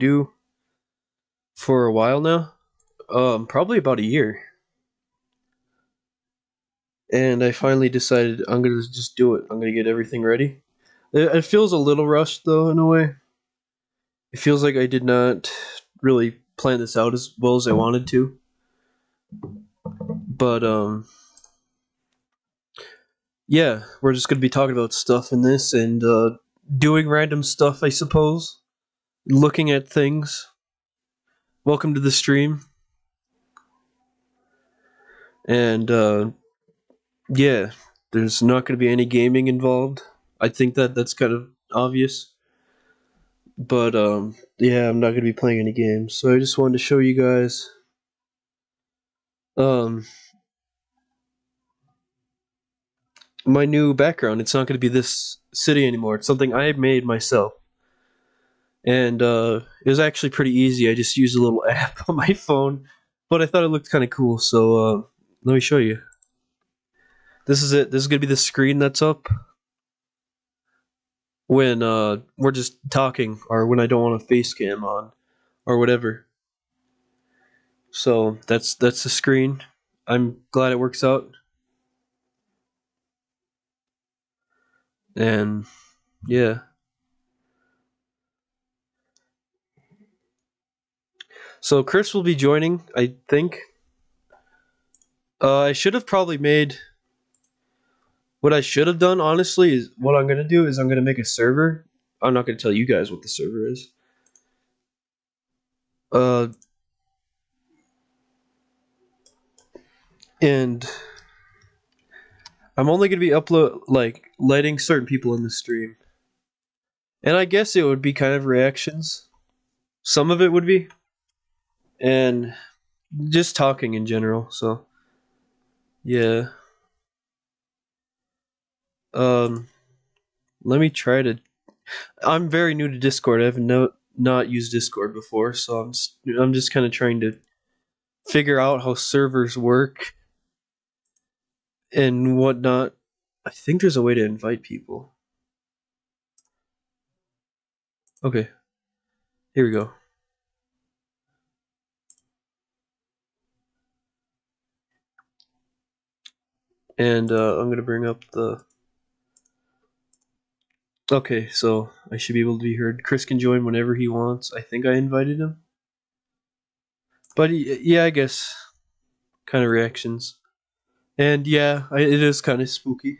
do for a while now. Probably about a year. And I finally decided I'm gonna just do it. I'm gonna get everything ready. It feels a little rushed though, in a way. It feels like I did not really plan this out as well as I wanted to. But yeah, we're just gonna be talking about stuff in this and doing random stuff, I suppose. Looking at things. Welcome to the stream. And yeah, there's not gonna be any gaming involved. I think that's kind of obvious. But yeah, I'm not gonna be playing any games. So I just wanted to show you guys um my new background. It's not gonna be this city anymore. It's something I made myself. And it was actually pretty easy. I just used a little app on my phone, but I thought it looked kind of cool. So let me show you. This is it. This is gonna be the screen that's up when we're just talking, or when I don't want a face cam on, or whatever. So that's the screen. I'm glad it works out. And yeah. So Chris will be joining, I think. I should have probably made. What I should have done, honestly, is what I'm gonna do is I'm gonna make a server. I'm not gonna tell you guys what the server is. Uh, and I'm only gonna be letting certain people in the stream, and I guess it would be kind of reactions. Some of it would be, and just talking in general. So yeah. Um, let me try to. I'm very new to Discord. I've not used Discord before, so I'm just kind of trying to figure out how servers work and whatnot. I think there's a way to invite people. Okay, here we go. And I'm gonna bring up the. Okay, so I should be able to be heard. Chris can join whenever he wants. I think I invited him. But yeah, I guess kind of reactions. And yeah, it is kind of spooky.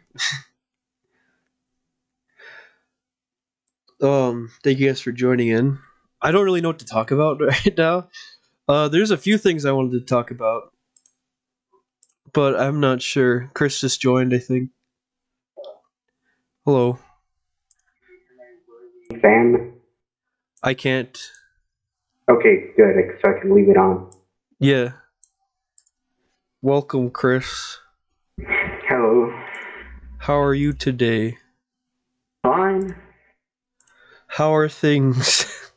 Thank you guys for joining in. I don't really know what to talk about right now. There's a few things I wanted to talk about, but I'm not sure. Chris just joined, I think. Hello. Fan? I can't. Okay, good, so I can leave it on. Yeah. Welcome, Chris. Hello. How are you today? Fine. How are things?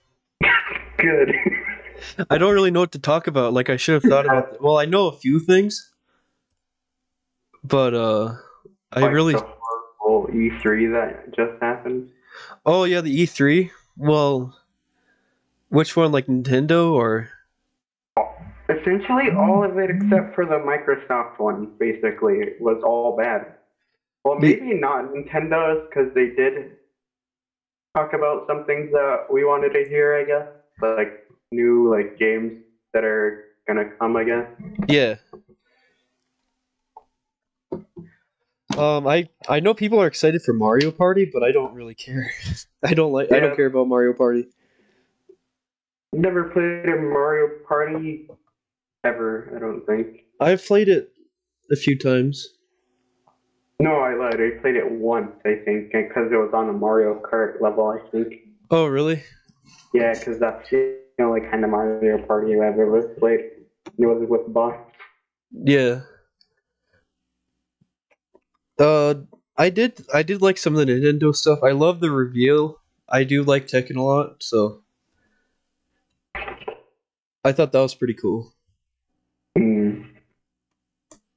Good. I don't really know what to talk about. Like, I should have thought about. Well, I know a few things, but I like really. the horrible E3 that just happened. Oh yeah, the E3. Well, which one? Like Nintendo or? Essentially, all of it except for the Microsoft one, basically, was all bad. Well, maybe not Nintendo's, because they did talk about some things that we wanted to hear, I guess. Like new games that are gonna come, I guess. Yeah. I know people are excited for Mario Party, but I don't really care. I don't care about Mario Party. Never played a Mario Party ever, I don't think. I've played it a few times. No, I lied. I played it once, I think, because it was on a Mario Kart level, I think. Oh, really? Yeah, because that's the only kind of Mario Party I've ever played. It was with boss. Yeah. I did like some of the Nintendo stuff. I love the reveal. I do like Tekken a lot, so I thought that was pretty cool. Mm.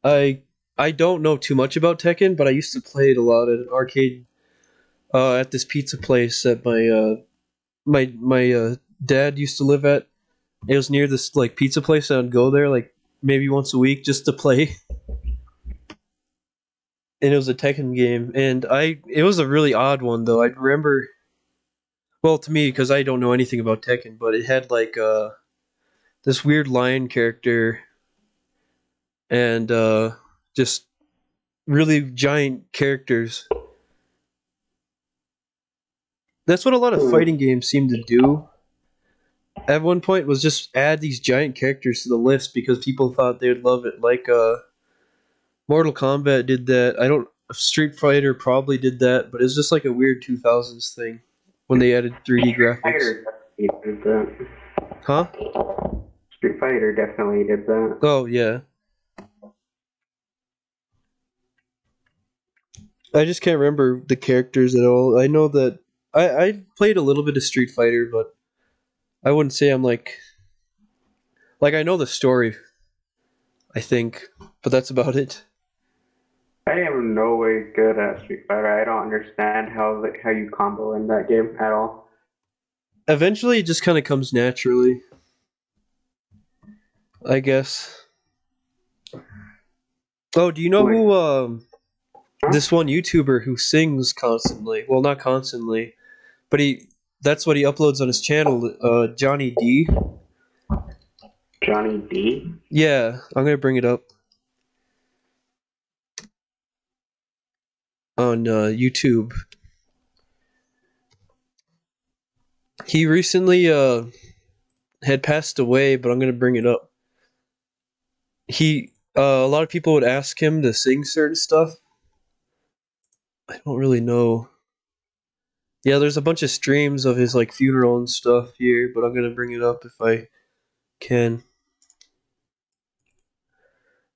I don't know too much about Tekken, but I used to play it a lot at an arcade at this pizza place that my dad used to live at. It was near this like pizza place. I'd go there like maybe once a week just to play. And it was a Tekken game, and it was a really odd one though. I remember, well, to me because I don't know anything about Tekken, but it had like this weird lion character and just really giant characters. That's what a lot of fighting games seem to do. At one point, was just add these giant characters to the list because people thought they'd love it. Like Mortal Kombat did that. I don't. Street Fighter probably did that, but it's just like a weird 2000s thing when they added 3D graphics. Fighter definitely did that. Huh? Street Fighter definitely did that. Oh yeah. I just can't remember the characters at all. I know that I played a little bit of Street Fighter, but I wouldn't say I'm like I know the story. I think, but that's about it. I am no way good at Street Fighter. I don't understand how you combo in that game at all. Eventually, it just kind of comes naturally, I guess. Oh, do you know Like, who huh? this one YouTuber who sings constantly? Well, not constantly, but he that's what he uploads on his channel, Johnny D. Johnny D? Yeah, I'm gonna bring it up on YouTube. He recently had passed away, but I'm gonna bring it up. He a lot of people would ask him to sing certain stuff. I don't really know. Yeah, there's a bunch of streams of his like funeral and stuff here, but I'm gonna bring it up if I can.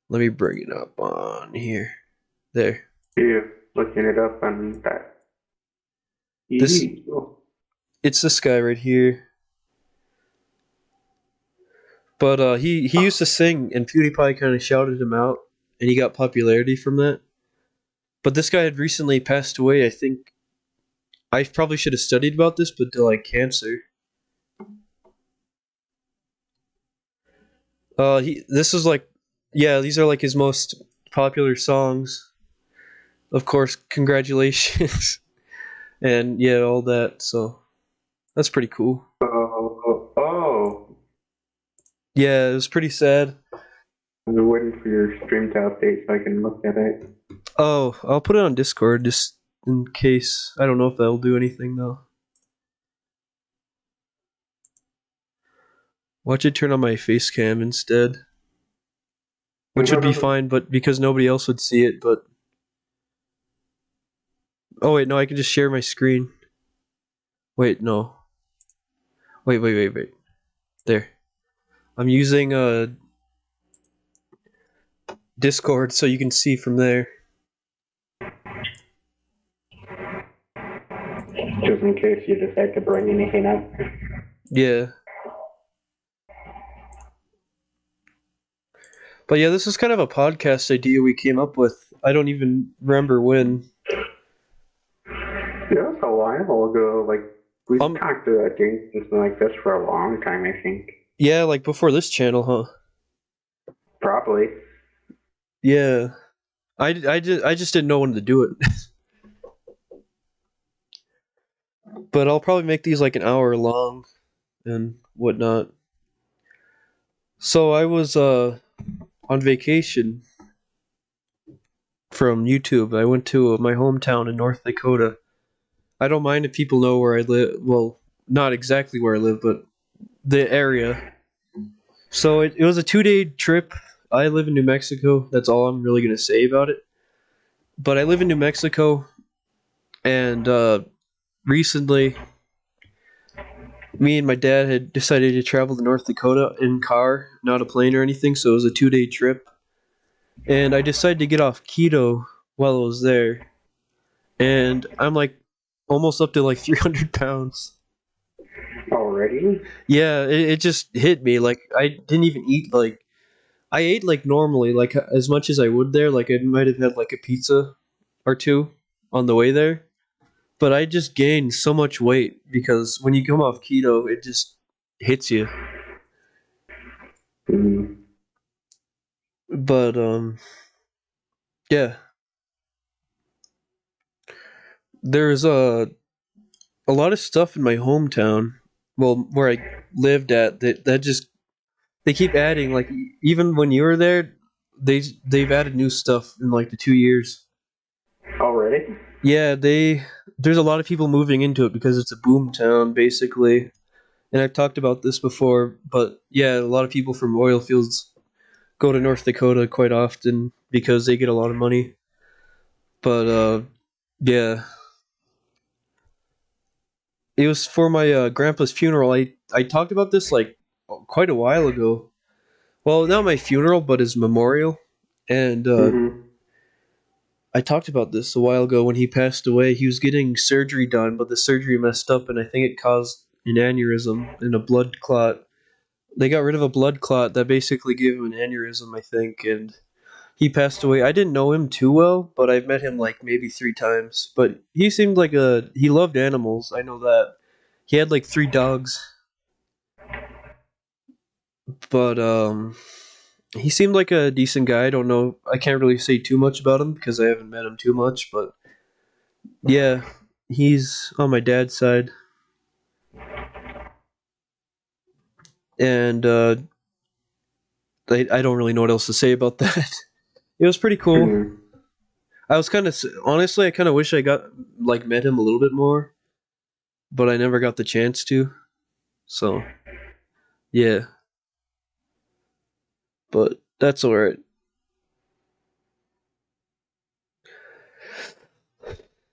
Let me bring it up on here. There. Yeah, looking it up on that. This Ew. it's this guy right here. But he used to sing, and PewDiePie kind of shouted him out, and he got popularity from that. But this guy had recently passed away. I think I probably should have studied about this, but to like cancer. He this is like, yeah, these are like his most popular songs. Of course, congratulations, and yeah, all that. So that's pretty cool. Oh. Yeah, it was pretty sad. I'm waiting for your stream to update so I can look at it. Oh, I'll put it on Discord just in case. I don't know if that'll do anything though. Watch it turn on my face cam instead, which would be fine, but because nobody else would see it. But oh wait, no, I can just share my screen. Wait, no. Wait. There. I'm using Discord so you can see from there. Just in case you decide to bring anything up. Yeah. But yeah, this is kind of a podcast idea we came up with. I don't even remember when. Yeah, it was a while ago. Like, we talked about doing something like this for a long time, I think. Yeah, like before this channel, huh? Probably. Yeah. I just didn't know when to do it. But I'll probably make these like an hour long and whatnot. So I was on vacation from YouTube. I went to my hometown in North Dakota. I don't mind if people know where I live. Well, not exactly where I live, but the area. So it was a 2-day trip. I live in New Mexico. That's all I'm really going to say about it. But I live in New Mexico, and recently, me and my dad had decided to travel to North Dakota in car, not a plane or anything, so it was a 2-day trip. And I decided to get off keto while I was there. And I'm like almost up to like 300 pounds. Already? Yeah, it just hit me. Like, I didn't even eat like. I ate like normally, like as much as I would there. Like, I might have had like a pizza or two on the way there. But I just gained so much weight because when you come off keto, it just hits you. Mm. But yeah, there's a lot of stuff in my hometown. Well, where I lived at that just they keep adding. Like even when you were there, they've added new stuff in like the 2 years. Already? Yeah, there's a lot of people moving into it because it's a boom town basically. And I've talked about this before, but yeah, a lot of people from oil fields go to North Dakota quite often because they get a lot of money. But yeah, it was for my grandpa's funeral. I talked about this like quite a while ago. Well, not my funeral, but his memorial. And Mm-hmm. I talked about this a while ago when he passed away. He was getting surgery done, but the surgery messed up, and I think it caused an aneurysm and a blood clot. They got rid of a blood clot that basically gave him an aneurysm, I think, and he passed away. I didn't know him too well, but I've met him like maybe 3 times. But he seemed like he loved animals. I know that. He had like 3 dogs, but he seemed like a decent guy. I don't know. I can't really say too much about him because I haven't met him too much, but yeah, he's on my dad's side, and I don't really know what else to say about that. It was pretty cool. Mm-hmm. I was kind of honestly, I kind of wish I got like met him a little bit more, but I never got the chance to. So yeah, but that's alright.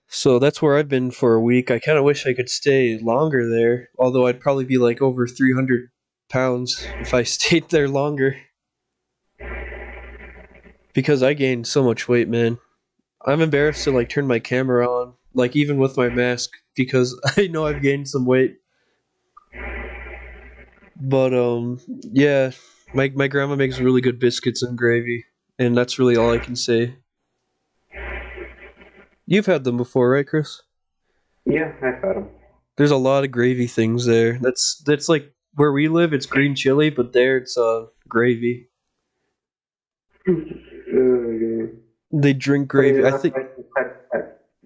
So that's where I've been for a week. I kind of wish I could stay longer there, although I'd probably be like over 300 pounds if I stayed there longer because I gained so much weight, man. I'm embarrassed to like turn my camera on, like even with my mask, because I know I've gained some weight. But yeah, my grandma makes really good biscuits and gravy, and that's really all I can say. You've had them before, right, Chris? Yeah, I've had them. There's a lot of gravy things there. That's like where we live. It's green chili, but there it's gravy. They drink Funny gravy. I enough, think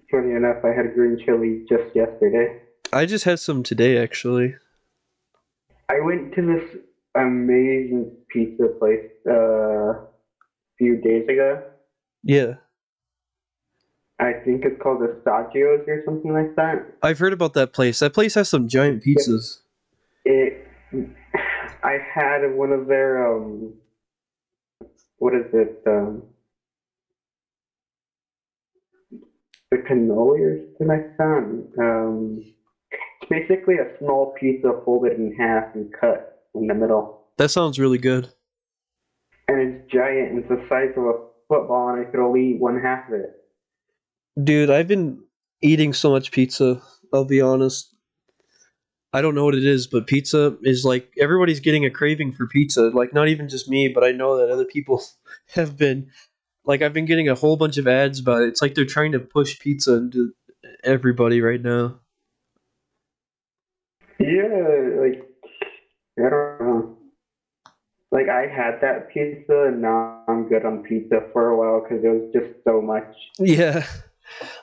funny enough, I had green chili just yesterday. I just had some today, actually. I went to this amazing pizza place a few days ago. Yeah, I think it's called Estagios or something like that. I've heard about that place. That place has some giant Yeah, pizzas. it. I had one of their what is it? The cannoli or something like that. It's basically a small pizza folded in half and cut in the middle, That sounds really good. and it's giant. And it's the size of a football, and I could only eat one half of it. Dude, I've been eating so much pizza. I'll be honest. I don't know what it is, but pizza is like everybody's getting a craving for pizza. Like not even just me, but I know that other people have been. Like I've been getting a whole bunch of ads about it. It's like they're trying to push pizza into everybody right now. Yeah, like I don't know. Like I had that pizza, and now I'm good on pizza for a while because it was just so much. Yeah,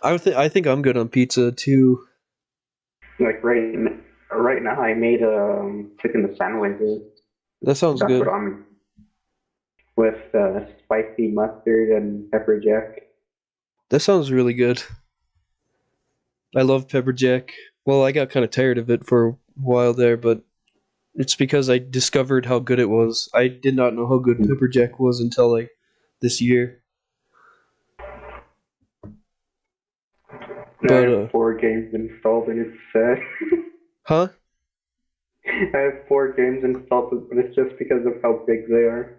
I think I'm good on pizza too. Like right now, I made chicken sandwiches. That sounds That's what good. I'm with spicy mustard and pepper jack. That sounds really good. I love pepper jack. Well, I got kind of tired of it for a while there, but it's because I discovered how good it was. I did not know how good pepper jack was until like this year. I But have 4 games installed, and it's huh? I have 4 games installed, but it's just because of how big they are.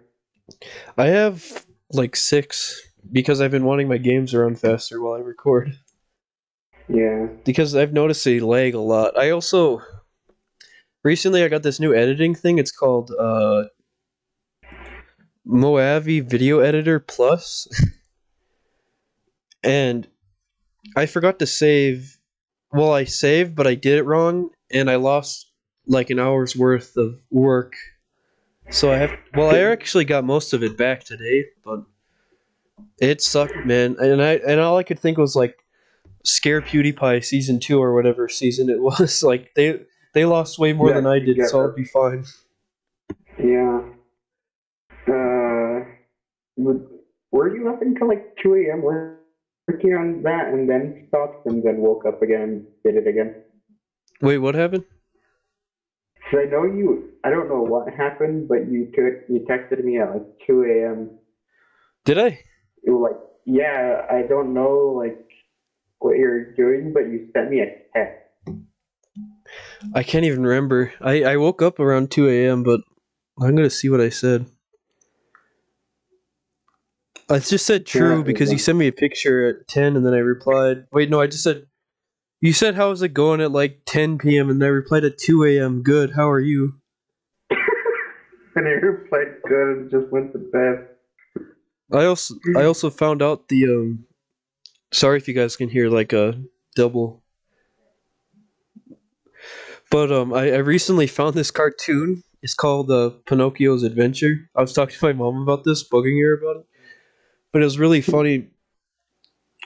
I have like 6 because I've been wanting my games to run faster while I record. Yeah. Because I've noticed they lag a lot. I also recently I got this new editing thing. It's called Moavi Video Editor Plus, and I forgot to save. Well, I saved, but I did it wrong, and I lost. like an hour's worth of work. So I actually got most of it back today, but it sucked, man. And all I could think was like Scare PewDiePie season 2 or whatever season it was. Like they lost way more than That I could did, get so I'll rough. be fine. Yeah. Uh, would, were you up until like 2 a.m. working on that and then stopped and then woke up again and did it again? Wait, what happened? So I know you, I don't know what happened, but you texted me at like 2 a.m. Did I? You were like, yeah, I don't know like what you're doing, but you sent me a text. I can't even remember. I woke up around 2 a.m., but I'm gonna see what I said. I just said Yeah, true because you sent me a picture at 10 and then I replied. Wait, no, I just said, you said how's it going at like 10 p.m. and I replied at 2 a.m. Good, how are you? and I replied good and just went to bed. I also found out the sorry if you guys can hear like a double. But I recently found this cartoon. It's called Pinocchio's Adventure. I was talking to my mom about this, bugging her about it. But it was really funny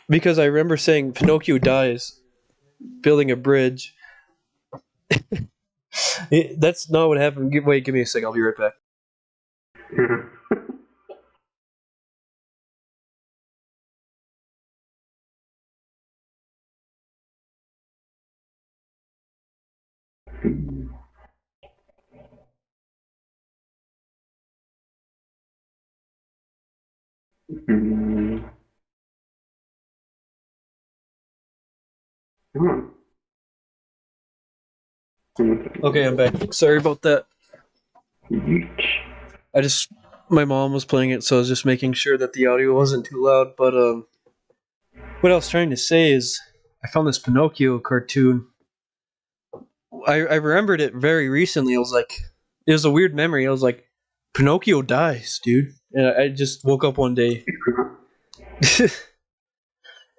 because I remember saying Pinocchio dies building a bridge. That's not what happened. Wait, give me a sec. I'll be right back. Okay, I'm back. Sorry about that. I just my mom was playing it, so I was just making sure that the audio wasn't too loud. But what I was trying to say is, I found this Pinocchio cartoon. I remembered it very recently. I was like, it was a weird memory. I was like, Pinocchio dies, dude. And I just woke up one day,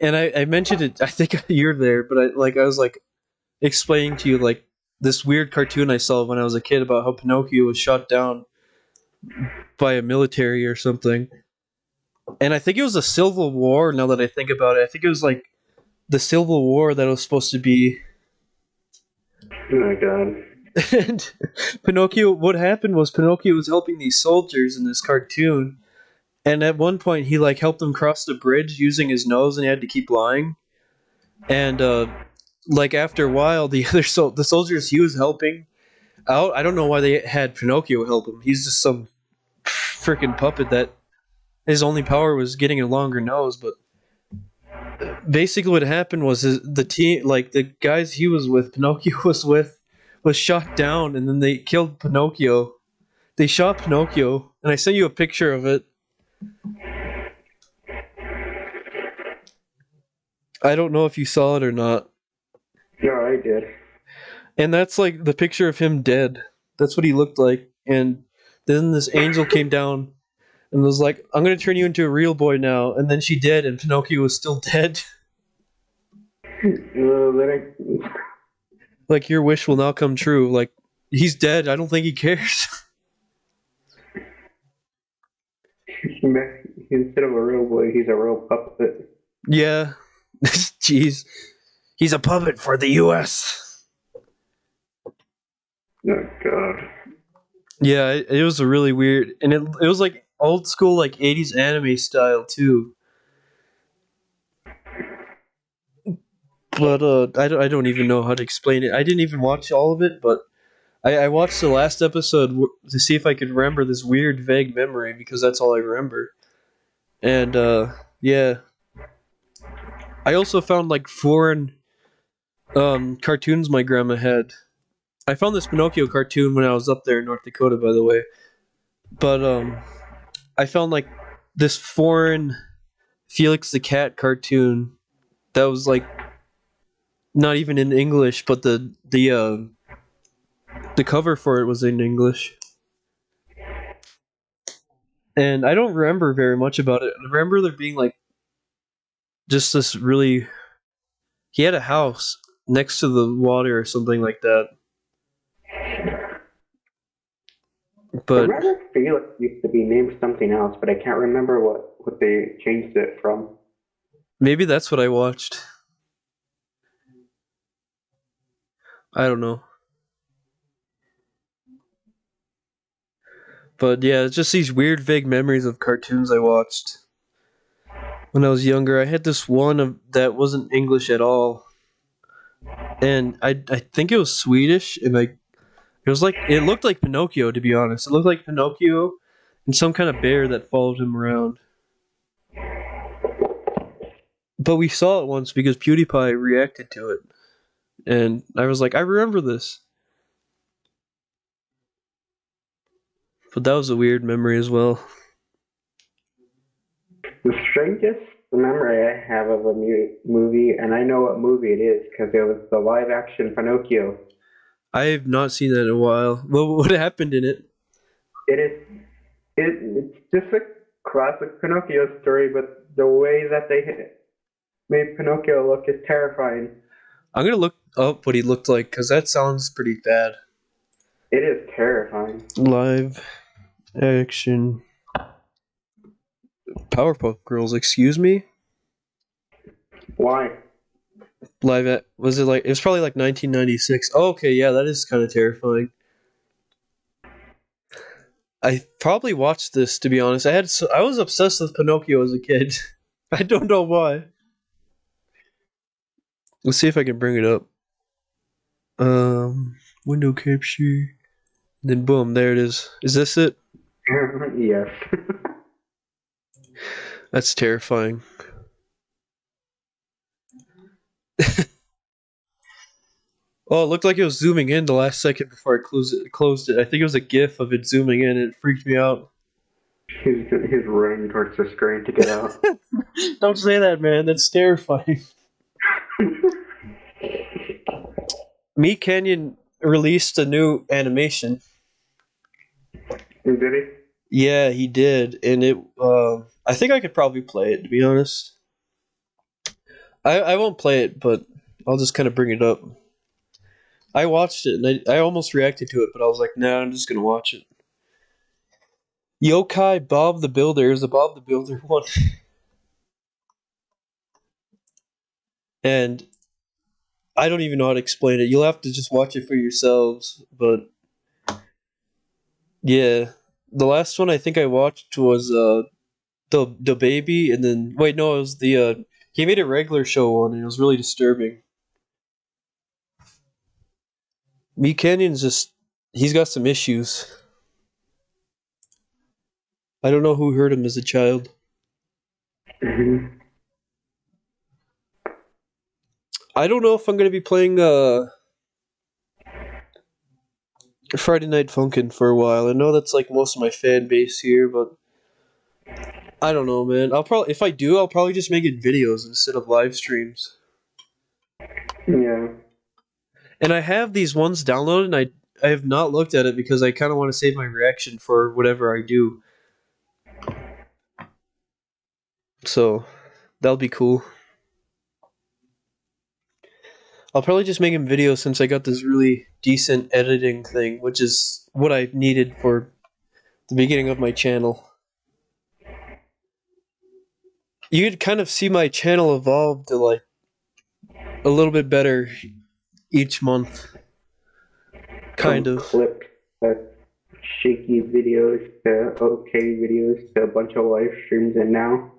and I mentioned it. I think you're there, but I was like explaining to you like this weird cartoon I saw when I was a kid about how Pinocchio was shot down by a military or something. And I think it was a Civil War. Now that I think about it, I think it was like the Civil War that was supposed to be. Oh my god. And Pinocchio, what happened was Pinocchio was helping these soldiers in this cartoon, and at one point he like helped them cross the bridge using his nose, and he had to keep lying. And like after a while, the soldiers he was helping out, I don't know why they had Pinocchio help him. He's just some freaking puppet that his only power was getting a longer nose. But basically, what happened was the team, like the guys he was with, Pinocchio was with, was shot down, and then they killed Pinocchio. They shot Pinocchio, and I sent you a picture of it. I don't know if you saw it or not. No, I did. And that's like the picture of him dead. That's what he looked like. And then this angel came down and was like, I'm going to turn you into a real boy now. And then she did, and Pinocchio was still dead. Then Like, your wish will now come true. Like, he's dead. I don't think he cares. instead of a real boy, he's a real puppet. Yeah. Jeez. He's a puppet for the US. Oh god. Yeah, it was a really weird. And it was like old school, like 80s anime style, too. But I don't even know how to explain it. I didn't even watch all of it, but I watched the last episode to see if I could remember this weird, vague memory because that's all I remember. And yeah, I also found like foreign cartoons my grandma had. I found this Pinocchio cartoon when I was up there in North Dakota, by the way. But I found like this foreign Felix the Cat cartoon that was like not even in English, but the cover for it was in English. And I don't remember very much about it. I remember there being like just this really. He had a house next to the water or something like that. I But remember Felix used to be named something else, but I can't remember what they changed it from. maybe that's what I watched. I don't know. But yeah, it's just these weird, vague memories of cartoons I watched when I was younger. I had this one that wasn't English at all, and I think it was Swedish, and it was like it looked like Pinocchio, to be honest. It looked like Pinocchio and some kind of bear that followed him around. But we saw it once because PewDiePie reacted to it, and I was like, I remember this. But that was a weird memory as well. The strangest memory I have of a movie, and I know what movie it is because it was the live action Pinocchio. I have not seen that in a while. What happened in it? It is it's just a classic Pinocchio story, but the way that they made Pinocchio look is terrifying. I'm gonna look up what he looked like because that sounds pretty bad. It is terrifying. Live action Powerpuff Girls. Excuse me. Why? Was it like it was probably like 1996. Oh, okay, yeah, that is kind of terrifying. I probably watched this to be honest. I was obsessed with Pinocchio as a kid. I don't know why. Let's see if I can bring it up. Window capture. Then boom, there it is. Is this it? Yes. That's terrifying. Oh, it looked like it was zooming in the last second before I closed it. I think it was a GIF of it zooming in. And it freaked me out. He's running towards the screen to get out. Don't say that, man. That's terrifying. Me Canyon released a new animation. Did he? Yeah, he did, and it. I think I could probably play it. To be honest, I won't play it, but I'll just kind of bring it up. I watched it, and I almost reacted to it, but I was like, nah, I'm just gonna watch it. Yokai Bob the Builder is a Bob the Builder one, and I don't even know how to explain it. You'll have to just watch it for yourselves. But yeah, the last one I think I watched was the baby, and then wait, no, it was the he made a regular show one, and it was really disturbing. Me Canyon's just he's got some issues. I don't know who hurt him as a child. Mhm. I don't know if I'm gonna be playing Friday Night Funkin' for a while. I know that's like most of my fan base here, but I don't know, man. I'll probably if I do, I'll probably just make it videos instead of live streams. Yeah. And I have these ones downloaded, and I have not looked at it because I kind of want to save my reaction for whatever I do. So that'll be cool. I'll probably just make him videos since I got this really decent editing thing, which is what I needed for the beginning of my channel. You could kind of see my channel evolve to like a little bit better each month. Kind From of. clips to shaky videos to okay videos to a bunch of live streams, and now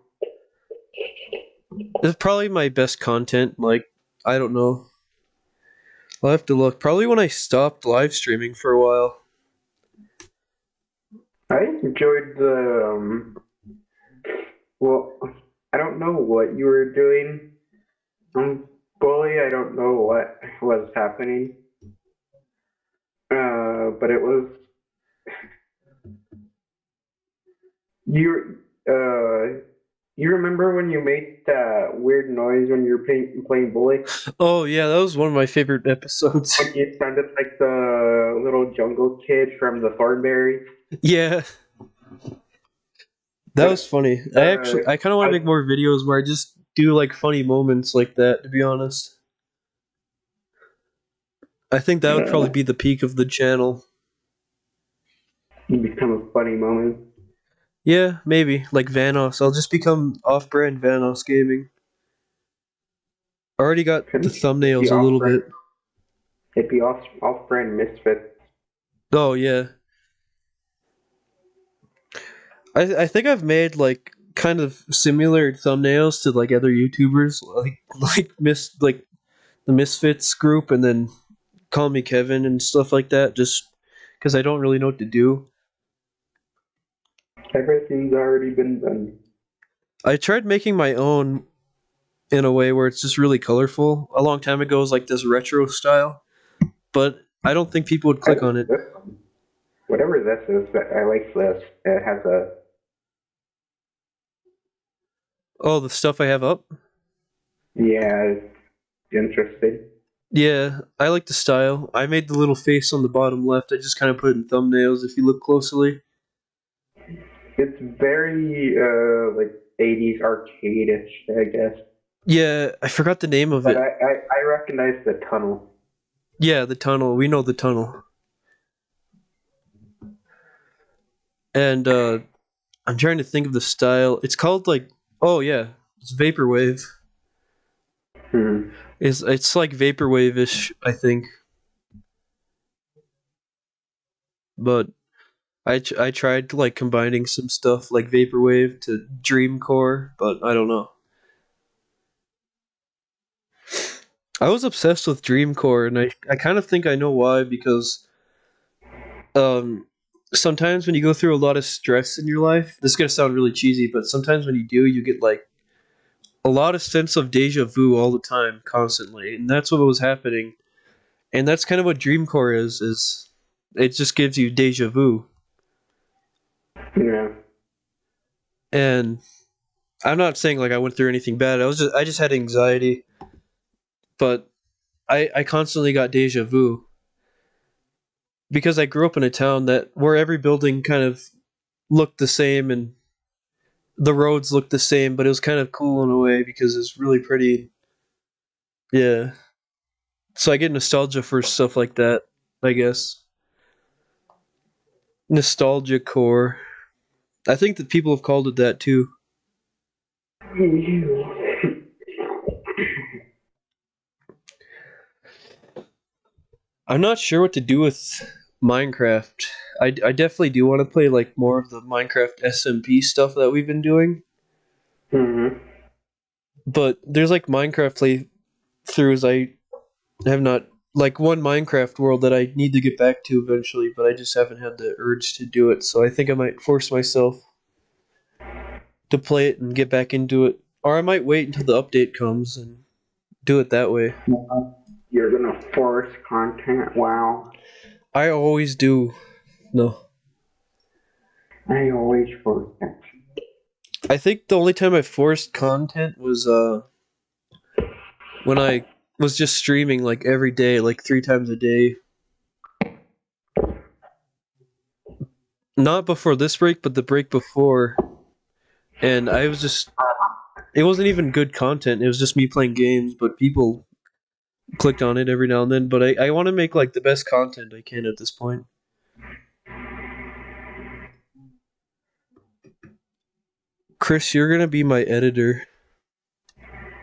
It's probably my best content. Like, I don't know. I'll have to look. Probably when I stopped live streaming for a while. I enjoyed the well, I don't know what you were doing. Bully, I don't know what was happening. But it was you. You remember when you made that weird noise when you were playing bully? Oh yeah, that was one of my favorite episodes. When you sounded like the little jungle kid from the Thornberry. Yeah, that was funny. Uh, I kind of want to I make more videos where I just do like funny moments like that. To be honest, I think that would probably be the peak of the channel. You become a funny moment. Yeah, maybe like Vanos. I'll just become off-brand Vanos gaming. I already got the Couldn't it be thumbnails a off little brand? bit. It'd be off brand misfits. Oh yeah, I think I've made like kind of similar thumbnails to like other YouTubers, like the Misfits group, and then Call Me Kevin and stuff like that. Just because I don't really know what to do. Everything's already been done. I tried making my own in a way where it's just really colorful. A long time ago, it was like this retro style, but I don't think people would I click like on it. this one. Whatever this is, I like this. It has a Oh, the stuff I have up. yeah, it's interesting. Yeah, I like the style. I made the little face on the bottom left. I just kind of put it in thumbnails if you look closely. It's very like 80s arcade-ish, I guess. Yeah, I forgot the name of But it. I recognize the tunnel. Yeah, the tunnel. We know the tunnel. And I'm trying to think of the style. It's called like oh yeah, it's vaporwave. Hmm. It's like vaporwave-ish, I think. But I tried like combining some stuff like vaporwave to dreamcore, but I don't know. I was obsessed with dreamcore, and I kind of think I know why because um sometimes when you go through a lot of stress in your life, this is gonna sound really cheesy, but sometimes when you do, you get like a lot of sense of deja vu all the time, constantly, and that's what was happening. And that's kind of what dreamcore is it just gives you deja vu. Yeah. And I'm not saying like I went through anything bad. I just had anxiety, but I constantly got deja vu because I grew up in a town that where every building kind of looked the same and the roads looked the same, but it was kind of cool in a way because it's really pretty. Yeah. So I get nostalgia for stuff like that, I guess. Nostalgia core. I think that people have called it that too. I'm not sure what to do with Minecraft. I definitely do want to play like more of the Minecraft SMP stuff that we've been doing, Hmm. but there's like Minecraft playthroughs I have not like one Minecraft world that I need to get back to eventually, but I just haven't had the urge to do it. So I think I might force myself to play it and get back into it, or I might wait until the update comes and do it that way. You're gonna force content. Wow. I always do. No. I always force that. I think the only time I forced content was when I was just streaming like every day, like 3 times a day. Not before this break, but the break before. And I was just it wasn't even good content. It was just me playing games, but people clicked on it every now and then. But I want to make like the best content I can at this point. Chris, you're gonna be my editor.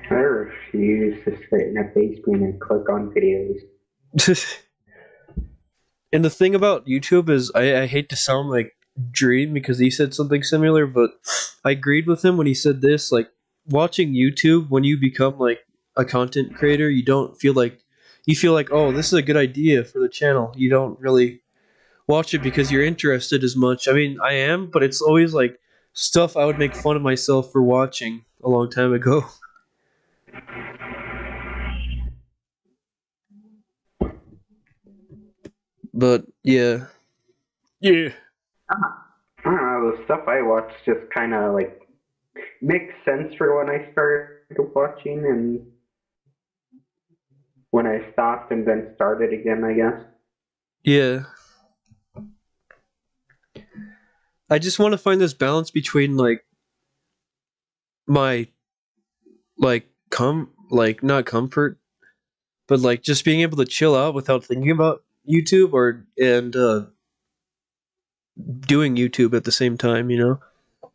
I refuse to sit in a basement and click on videos. And the thing about YouTube is I hate to sound like Dream because he said something similar, but I agreed with him when he said this. Like watching YouTube, when you become like a content creator, you don't feel like you feel like, oh, this is a good idea for the channel. You don't really watch it because you're interested as much. I mean, I am, but it's always like stuff I would make fun of myself for watching a long time ago. But yeah. Yeah. I don't know, the stuff I watch just kind of like makes sense for when I started watching and when I stopped and then started again, I guess. Yeah. I just want to find this balance between my like not comfort, but like just being able to chill out without thinking about YouTube or and doing YouTube at the same time, you know?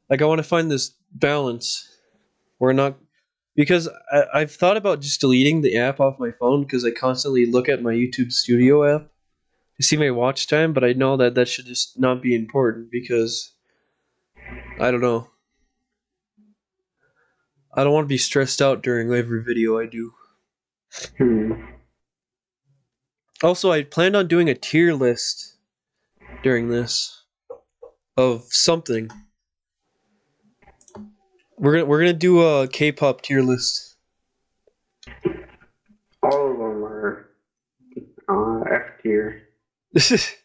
Like I want to find this balance where not because I've thought about just deleting the app off my phone because I constantly look at my YouTube Studio app to see my watch time, but I know that that should just not be important because I don't know. I don't want to be stressed out during every video I do. Hmm. Also, I planned on doing a tier list during this of something. We're gonna do a K-pop tier list. All of them are F tier. I've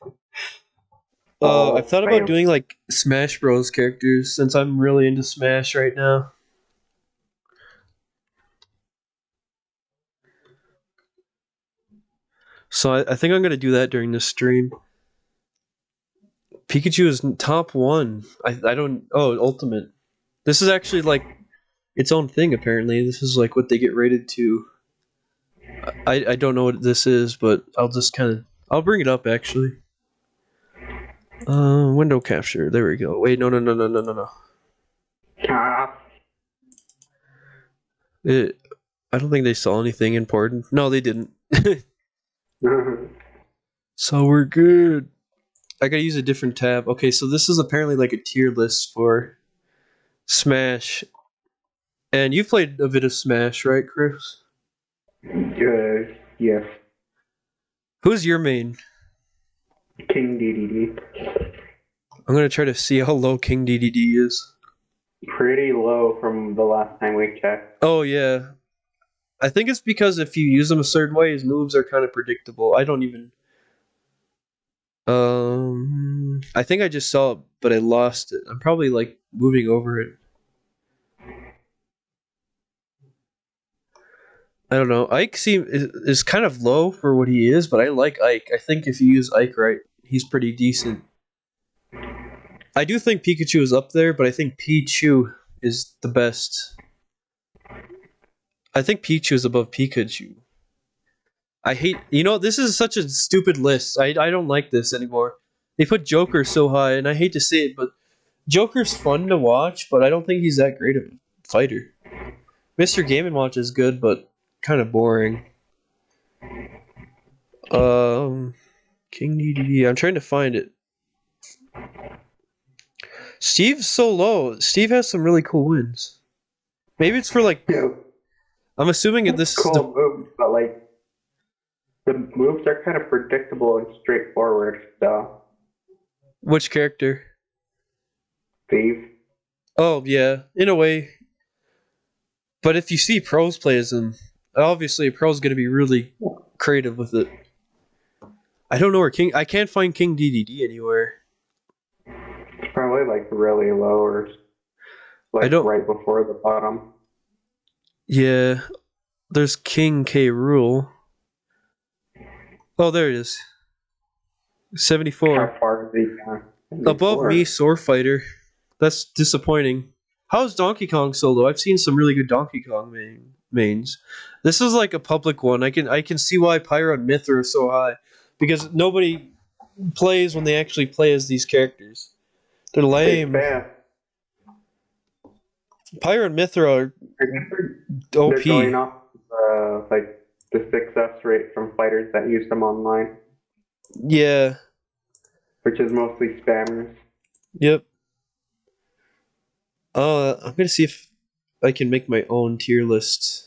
All thought about fail. doing like Smash Bros characters since I'm really into Smash right now. So I think I'm gonna do that during this stream. Pikachu is top one. I don't. Oh, Ultimate. This is actually like its own thing. Apparently, this is like what they get rated to. I don't know what this is, but I'll just kind of I'll bring it up actually. Window capture. There we go. Wait, no. Ah. It. I don't think they saw anything important. No, they didn't. So we're good. I gotta use a different tab. Okay, so this is apparently like a tier list for Smash. And you've played a bit of Smash, right, Chris? Yes. Who's your main? King DDD. I'm gonna try to see how low King DDD is. Pretty low from the last time we checked. Oh yeah, I think it's because if you use him a certain way, his moves are kind of predictable. I don't even. I think I just saw it, but I lost it. I'm probably like moving over it. I don't know. Ike is kind of low for what he is, but I like Ike. I think if you use Ike right, he's pretty decent. I do think Pikachu is up there, but I think Pichu is the best. I think Pichu is above Pikachu. I hate, this is such a stupid list. I don't like this anymore. They put Joker so high, and I hate to say it, but Joker's fun to watch, but I don't think he's that great of a fighter. Mr. Game and Watch is good, but kind of boring. King DDD. I'm trying to find it. Steve's so low. Steve has some really cool wins. Maybe it's for like. Yeah, I'm assuming this is the cool moves, but like the moves are kind of predictable and straightforward. So, which character? Steve. Oh yeah, in a way. But if you see pros play as him, obviously a pro's gonna be really creative with it. I don't know where King. I can't find King DDD anywhere. It's probably like really low or I like don't. right before the bottom. Yeah, there's King K. Rule. Oh, there it is. How 74. far is he Above me, before? Sword Fighter. That's disappointing. How's Donkey Kong solo? I've seen some really good Donkey Kong mains. This is like a public one. I can see why Pyro and Myth are so high because nobody plays when they actually play as these characters. They're They lame. fast. Pyro and Myth are They're going OP. off like the success rate from fighters that use them online, Yeah. which is mostly spammers. Yep. I'm gonna see if I can make my own tier list.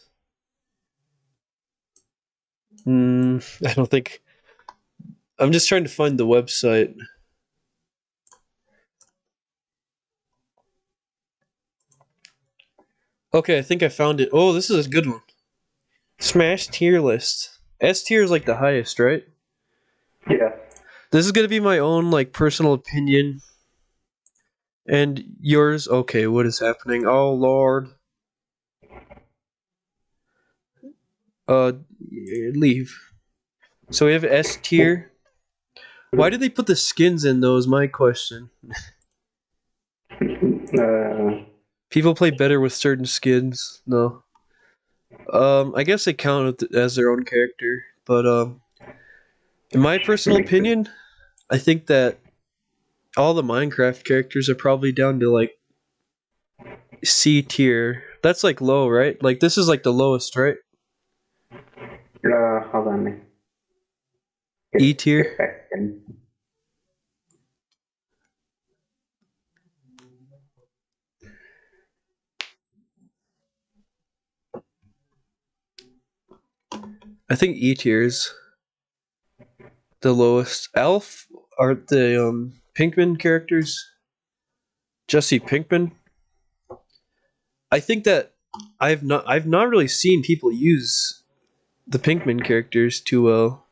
I don't think. I'm just trying to find the website. Okay, I think I found it. Oh, this is a good one. Smash tier list. S tier is like the highest, right? Yes. This is gonna be my own like personal opinion. And yours? Okay, what is happening? Oh lord. Leave. So we have S tier. Why did they put the skins in though is my question. People play better with certain skins. No. I guess they count it as their own character, but in my personal opinion, I think that all the Minecraft characters are probably down to like C tier. That's like low, right? Like this is like the lowest, right? Hold on. E tier. Get back in. I think E tier is the lowest. Elf are the Pinkman characters. Jesse Pinkman. I think that I've not really seen people use the Pinkman characters too well.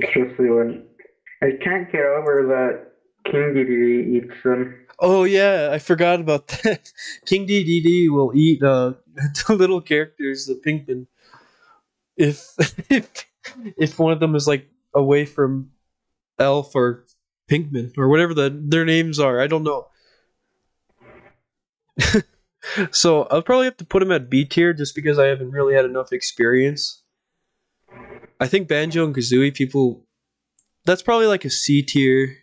Especially when I can't get over that King Dedede eats them. Oh yeah, I forgot about that. King DDD will eat the little characters, the Pinkman, if if if one of them is like away from Elf or Pinkman or whatever their names are. I don't know. So I'll probably have to put him at B tier just because I haven't really had enough experience. I think Banjo and Kazooie people that's probably like a C tier.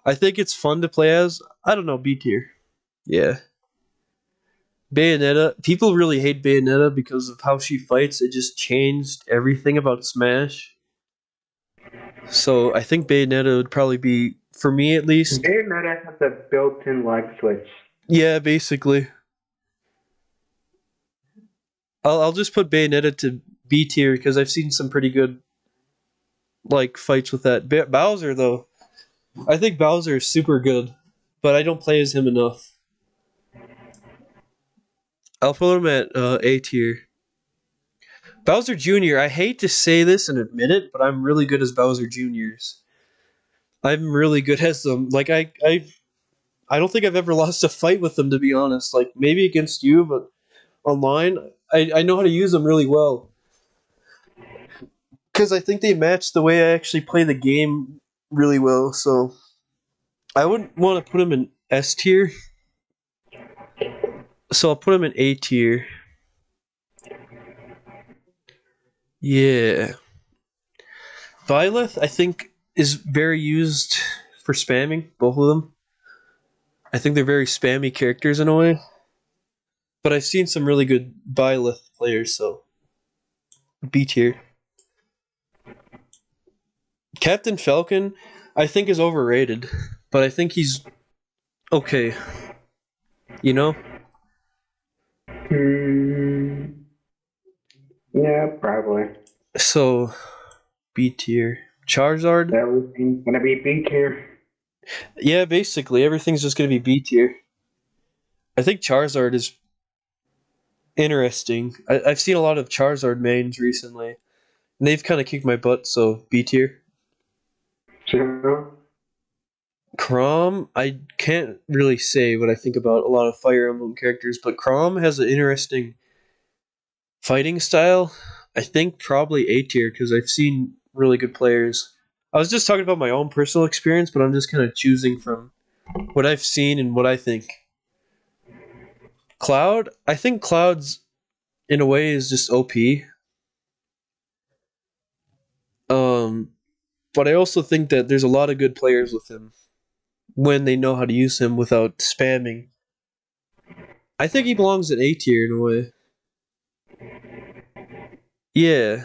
I think it's fun to play as. I don't know, B tier. Yeah. Bayonetta. People really hate Bayonetta because of how she fights. It just changed everything about Smash. So I think Bayonetta would probably be, for me at least. Bayonetta has a built-in lag switch. Yeah, basically. I'll just put Bayonetta to B tier because I've seen some pretty good like fights with that. Bowser though, I think Bowser is super good, but I don't play as him enough. I'll put him at A tier. Bowser Jr. I hate to say this and admit it, but I'm really good as Bowser Jr.'s. I'm really good as them. Like I don't think I've ever lost a fight with them to be honest. Like maybe against you, but online I know how to use them really well because I think they match the way I actually play the game really well. So I wouldn't want to put them in S tier. So I'll put them in A tier. Yeah. Byleth, I think, is very used for spamming, both of them. I think they're very spammy characters in a way. But I've seen some really good Byleth players, so B tier. Captain Falcon, I think, is overrated, but I think he's okay. You know? Yeah, probably. So, B tier. Charizard? Everything's gonna be B tier. Yeah, basically, everything's just gonna be B tier. I think Charizard is interesting. I've seen a lot of Charizard mains recently, and they've kind of kicked my butt, so B tier. So, Chrom, I can't really say what I think about a lot of Fire Emblem characters, but Chrom has an interesting fighting style. I think probably A tier because I've seen really good players. I was just talking about my own personal experience, but I'm just kind of choosing from what I've seen and what I think. Cloud, I think Cloud's in a way is just OP. Um, but I also think that there's a lot of good players with him when they know how to use him without spamming. I think he belongs in A tier in a way. Yeah.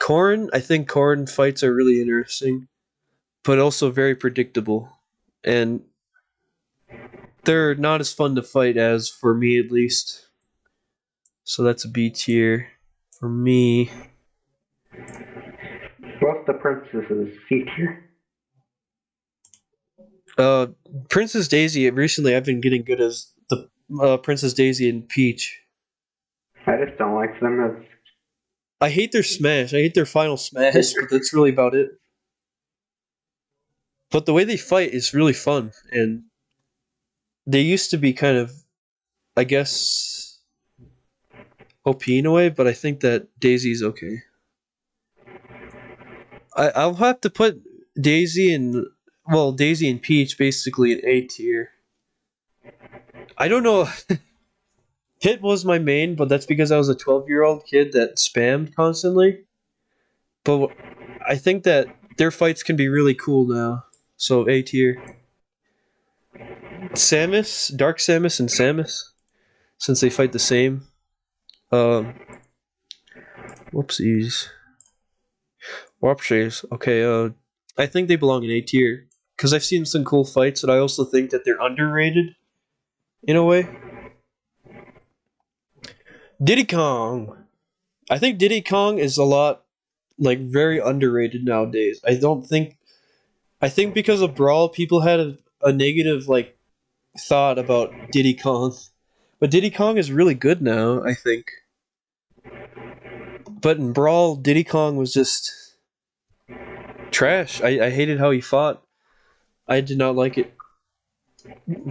Corrin, I think Corrin fights are really interesting, but also very predictable. And they're not as fun to fight as, for me at least. So that's a B tier for me. what's the princess's C tier? Uh, Princess Daisy, recently I've been getting good as the Princess Daisy and Peach. I just don't like them as. I hate their smash. I hate their final smash, but that's really about it. But the way they fight is really fun, and they used to be kind of, I guess, OP in a way, but I think that Daisy's okay. I'll have to put Daisy and Peach basically in A tier. I don't know. Hit was my main, but that's because I was a 12-year-old kid that spammed constantly. But I think that their fights can be really cool now. So A tier. Samus, Dark Samus, and Samus, since they fight the same. Um, whoopsies. Whoopsies. Okay. I think they belong in A tier because I've seen some cool fights, and I also think that they're underrated in a way. Diddy Kong. I think Diddy Kong is a lot like very underrated nowadays. I think because of Brawl, people had a negative like thought about Diddy Kong, but Diddy Kong is really good now. I think, but in Brawl, Diddy Kong was just trash. I hated how he fought. I did not like it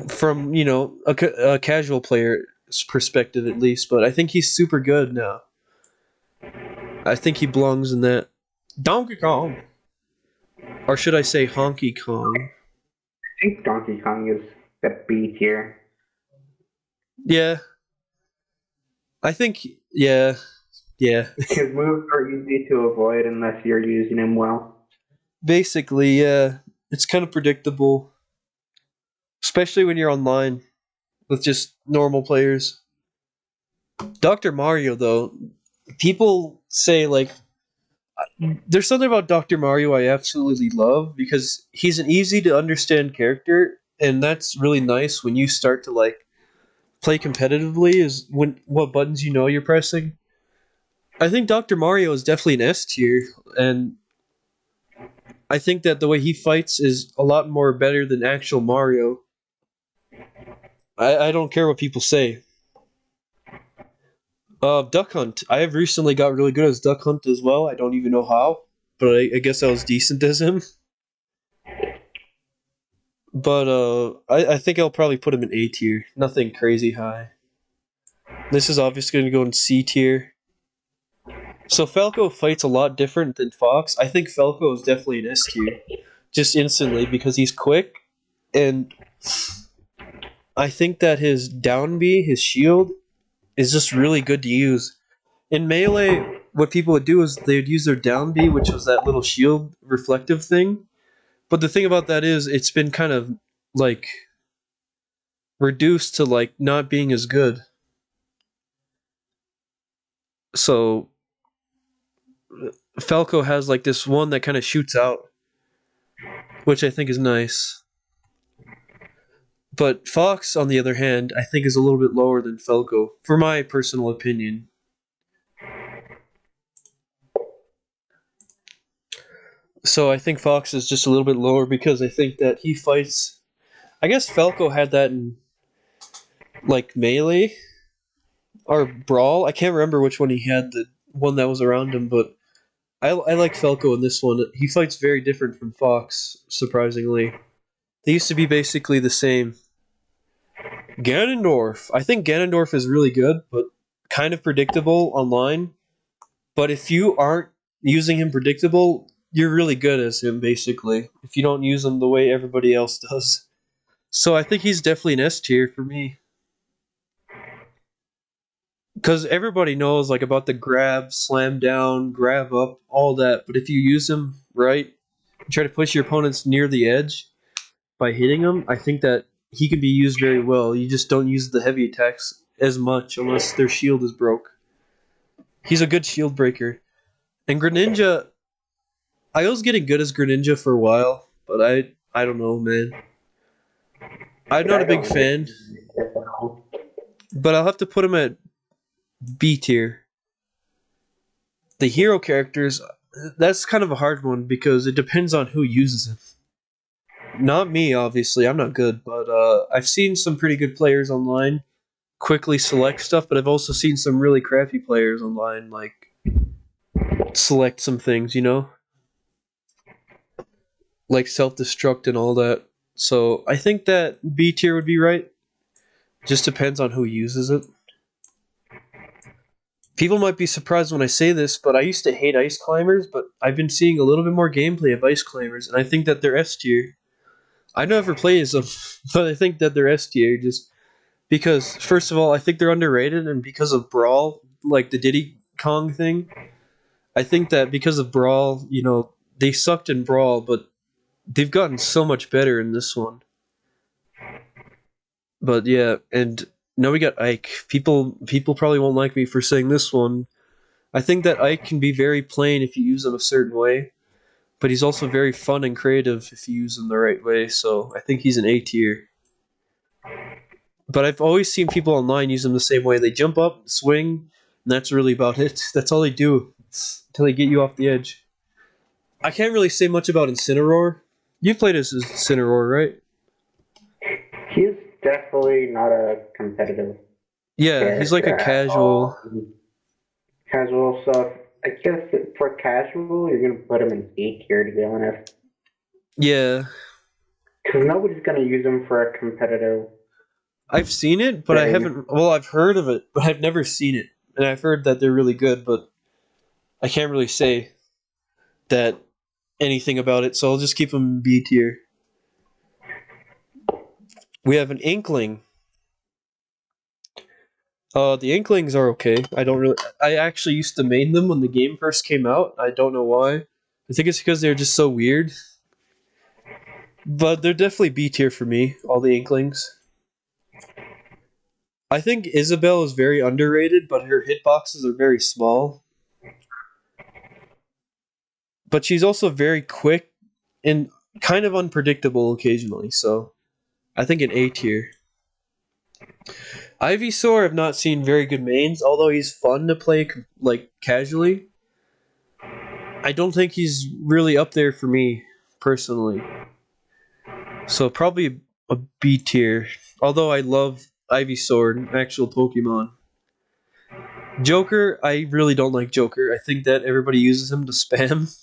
from a casual player's perspective at least. But I think he's super good now. I think he belongs in that Donkey Kong, or should I say Honky Kong? I think Donkey Kong is the B tier. Yeah, I think yeah. His moves are easy to avoid unless you're using him well. Basically, yeah, it's kind of predictable, especially when you're online with just normal players. Dr. Mario, though, people say like there's something about Dr. Mario I absolutely love because he's an easy to understand character, and that's really nice when you start to like play competitively. Is when what buttons you know you're pressing. I think Dr. Mario is definitely an S tier, and I think that the way he fights is a lot more better than actual Mario. I don't care what people say. Duck Hunt. I have recently got really good as Duck Hunt as well. I don't even know how, but I guess I was decent as him. But I think I'll probably put him in A tier. Nothing crazy high. This is obviously going to go in C tier. So Falco fights a lot different than Fox. I think Falco is definitely an S tier, just instantly because he's quick, and I think that his down B, his shield, is just really good to use. In Melee, what people would do is they would use their down B, which was that little shield reflective thing. But the thing about that is it's been kind of like reduced to like not being as good. So Falco has like this one that kind of shoots out, which I think is nice. But Fox, on the other hand, I think is a little bit lower than Falco, for my personal opinion. So I think Fox is just a little bit lower because I think that he fights. I guess Falco had that in like Melee or Brawl. I can't remember which one he had, the one that was around him, but I like Falco in this one. He fights very different from Fox, surprisingly. They used to be basically the same. Ganondorf. I think Ganondorf is really good, but kind of predictable online. But if you aren't using him predictable, you're really good as him, basically. If you don't use him the way everybody else does. So I think he's definitely an S tier for me. Because everybody knows like about the grab, slam down, grab up, all that. But if you use him right, try to push your opponents near the edge by hitting them, I think that he can be used very well. You just don't use the heavy attacks as much unless their shield is broke. He's a good shield breaker. And Greninja, I was getting good as Greninja for a while, but I don't know, man. I'm not I a big don't fan, know. but I'll have to put him at B tier. The hero characters, that's kind of a hard one because it depends on who uses him. Not me, obviously. I'm not good, but I've seen some pretty good players online quickly select stuff, but I've also seen some really crappy players online like select some things, like self-destruct and all that. So I think that B tier would be right. Just depends on who uses it. People might be surprised when I say this, but I used to hate ice climbers, but I've been seeing a little bit more gameplay of ice climbers, and I think that they're S tier. I never play as them, but I think that they're S tier just because, first of all, I think they're underrated, and because of Brawl, like the Diddy Kong thing, I think that because of Brawl, they sucked in Brawl, but they've gotten so much better in this one. But yeah, and now we got Ike. People probably won't like me for saying this one. I think that Ike can be very plain if you use him a certain way, but he's also very fun and creative if you use him the right way. So I think he's an A tier. But I've always seen people online use him the same way. They jump up, swing, and that's really about it. That's all they do until they get you off the edge. I can't really say much about Incineroar. You've played as Incineroar, right? He's definitely not a competitive Yeah, he's like a character at casual. all. Casual stuff. I guess for casual, you're gonna put him in A tier to be honest, Yeah, because nobody's gonna use him for a competitive I've seen it, but I setting. haven't. Well, I've heard of it, but I've never seen it. And I've heard that they're really good, but I can't really say that anything about it, so I'll just keep them B tier. We have an Inkling. The Inklings are okay. I don't really. I actually used to main them when the game first came out. I don't know why. I think it's because they're just so weird. But they're definitely B tier for me. All the Inklings. I think Isabelle is very underrated, but her hitboxes are very small. But she's also very quick and kind of unpredictable occasionally. So I think an A tier. Ivysaur I've not seen very good mains, although he's fun to play like casually. I don't think he's really up there for me personally. So probably a B tier. Although I love Ivysaur, an actual Pokemon. Joker, I really don't like Joker. I think that everybody uses him to spam.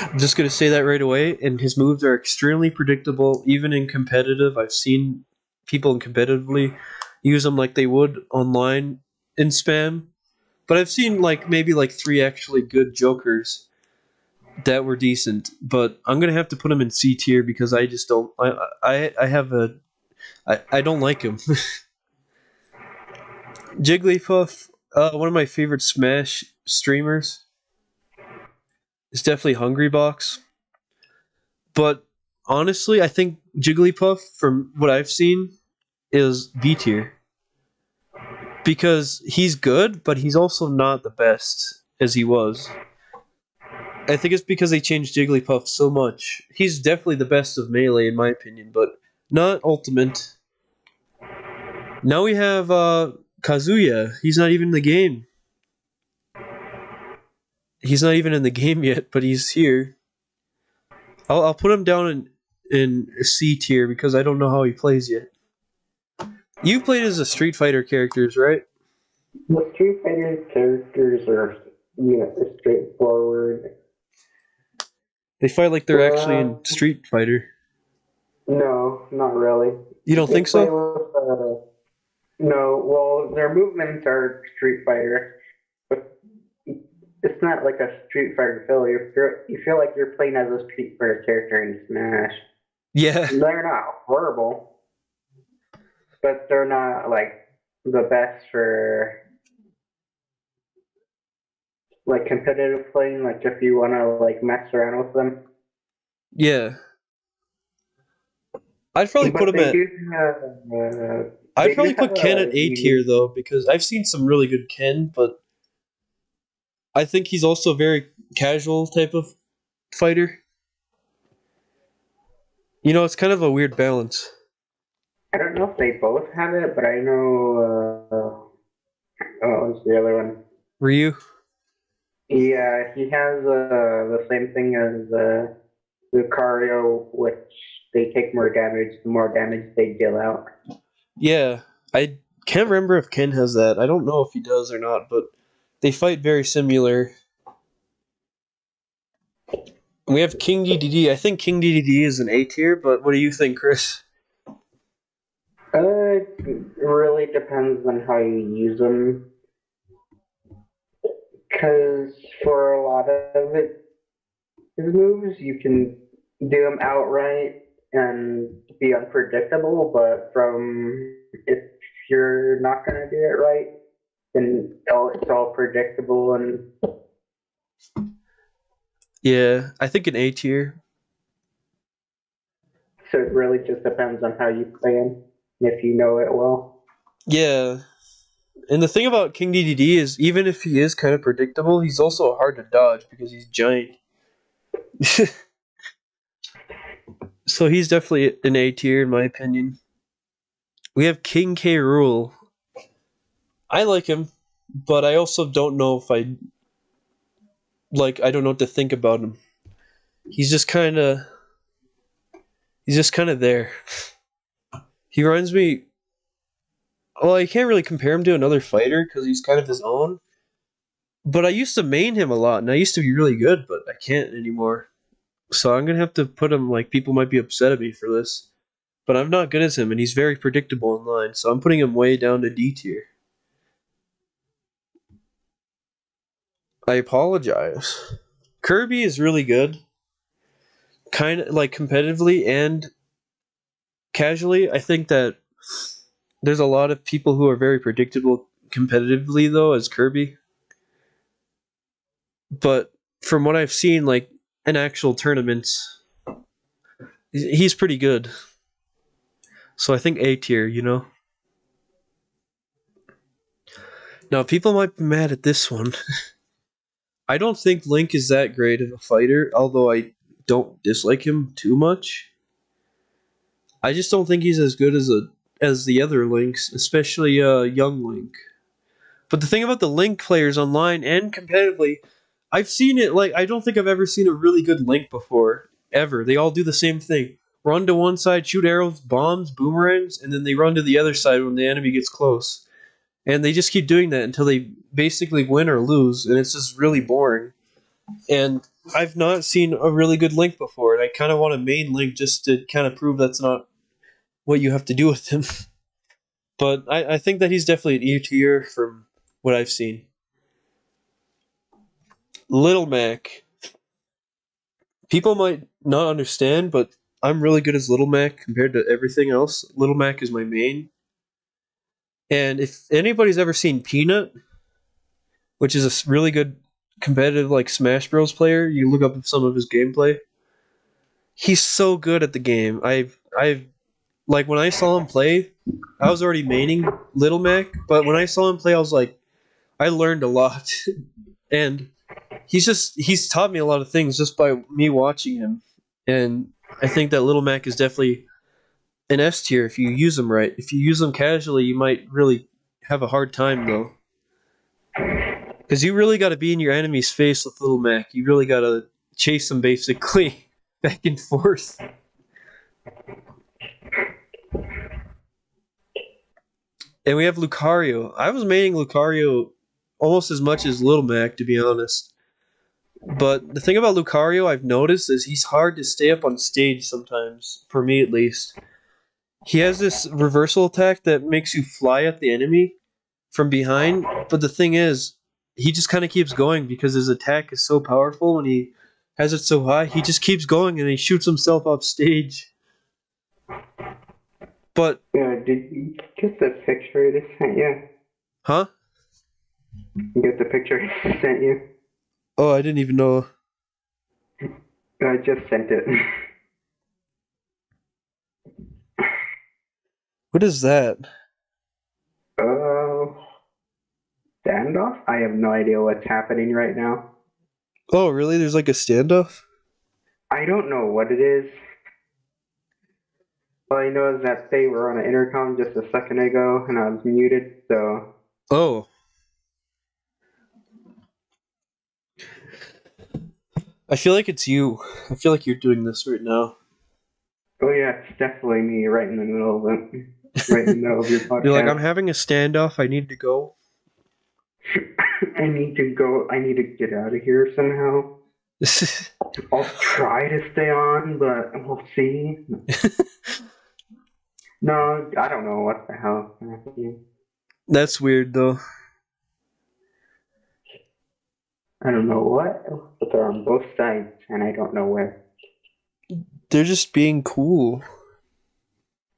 I'm just gonna say that right away. And his moves are extremely predictable, even in competitive. I've seen people competitively use them like they would online in spam. But I've seen like maybe like three actually good Jokers that were decent. But I'm gonna have to put him in C tier because I just don't. I have a I don't like him. Jigglypuff, one of my favorite Smash streamers, is definitely Hungrybox. But honestly, I think Jigglypuff, from what I've seen, is B tier because he's good, but he's also not the best as he was. I think it's because they changed Jigglypuff so much. He's definitely the best of Melee in my opinion, but not Ultimate. Now we have Kazuya. He's not even in the game. He's not even in the game yet, but he's here. I'll put him down in C tier because I don't know how he plays yet. You played as a Street Fighter characters, right? The Street Fighter characters are, straightforward. They fight like they're actually in Well, Street Fighter. no, not really. You don't They think play so? with, no, well, their movements are Street Fighter, but it's not like a Street Fighter feel. You feel like you're playing as a Street Fighter character in Smash. Yeah, They're not horrible, but they're not like the best for like competitive playing. Like if you want to like mess around with them, yeah. I'd probably put but him at. I'd they do probably have put Ken a at A tier unique. though because I've seen some really good Ken, but I think he's also a very casual type of fighter. You know, it's kind of a weird balance. I don't know if they both have it, but I know. What was the other one? Ryu. Yeah, he has the same thing as Lucario, which they take more damage the more damage they deal out. Yeah, I can't remember if Ken has that. I don't know if he does or not, but they fight very similar. We have King DDD. I think King DDD is an A tier, but what do you think, Chris? It really depends on how you use them, because for a lot of his moves, you can do them outright and be unpredictable, but from if you're not going to do it right, then it's all predictable and Yeah, I think an A tier. So it really just depends on how you play him, if you know it well. Yeah. And the thing about King DDD is, even if he is kind of predictable, he's also hard to dodge because he's giant. So he's definitely an A tier in my opinion. We have King K. Rool. I like him, but I also don't know if I don't know what to think about him. He's just kind of there. He reminds me. Well, I can't really compare him to another fighter because he's kind of his own. But I used to main him a lot, and I used to be really good, but I can't anymore. So I'm gonna have to put him like people might be upset at me for this. But I'm not good as him, and he's very predictable in line, so I'm putting him way down to D tier. I apologize. Kirby is really good, kind of like competitively and casually. I think that there's a lot of people who are very predictable competitively, though, as Kirby. But from what I've seen, like in actual tournaments, he's pretty good. So I think A tier, you know? Now, people might be mad at this one. I don't think Link is that great of a fighter, although I don't dislike him too much. I just don't think he's as good as the other Links, especially young Link. But the thing about the Link players online and competitively, I've seen it like I don't think I've ever seen a really good Link before ever. They all do the same thing: run to one side, shoot arrows, bombs, boomerangs, and then they run to the other side when the enemy gets close. And they just keep doing that until they basically win or lose, and it's just really boring. And I've not seen a really good Link before, and I kind of want a main Link just to kind of prove that's not what you have to do with him. But I think that he's definitely an E tier from what I've seen. Little Mac. People might not understand, but I'm really good as Little Mac compared to everything else. Little Mac is my main. And if anybody's ever seen Peanut, which is a really good competitive like Smash Bros player, you look up some of his gameplay. He's so good at the game. I've like when I saw him play, I was already maining Little Mac, but when I saw him play, I was like, I learned a lot, and he's taught me a lot of things just by me watching him, and I think that Little Mac is definitely an S tier if you use him right. If you use him casually, you might really have a hard time though, because you really got to be in your enemy's face with Little Mac. You really got to chase him basically back and forth. And we have Lucario. I was maining Lucario almost as much as Little Mac, to be honest. But the thing about Lucario I've noticed is he's hard to stay up on stage sometimes, for me at least. He has this reversal attack that makes you fly at the enemy from behind, but the thing is, he just kind of keeps going because his attack is so powerful when he has it so high. He just keeps going and he shoots himself off stage. But, Yeah, did you get the picture I just sent you? huh? You get the picture I just sent you? Oh, I didn't even know. I just sent it. What is that? Oh, standoff? I have no idea what's happening right now. Oh, really? There's like a standoff? I don't know what it is. All I know is that they were on an intercom just a second ago and I was muted, so. Oh. I feel like it's you. I feel like you're doing this right now. Oh, yeah, it's definitely me right in the middle of it. Right in the middle of your You're like, I'm podcast. having a standoff. I need to go. I need to go. I need to get out of here somehow. I'll try to stay on, but we'll see. No, I don't know what the hell is happening. That's weird, though. I don't know what, but they're on both sides, and I don't know where. They're just being cool.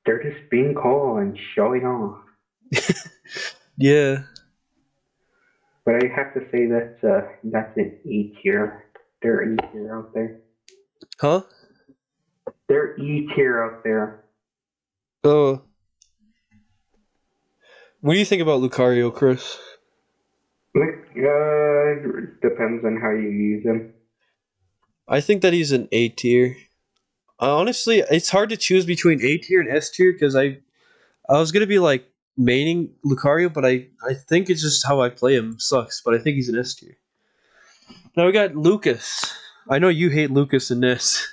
They're just being cool and showing off. Yeah. But I have to say that's an E tier. They're E tier out there. Huh? They're E tier out there. Oh, what do you think about Lucario, Chris? Depends on how you use them. I think that he's an A tier. Honestly, it's hard to choose between A tier and S tier because I was gonna be like maining Lucario, but I think it's just how I play him sucks. But I think he's an S tier. Now we got Lucas. I know you hate Lucas in this.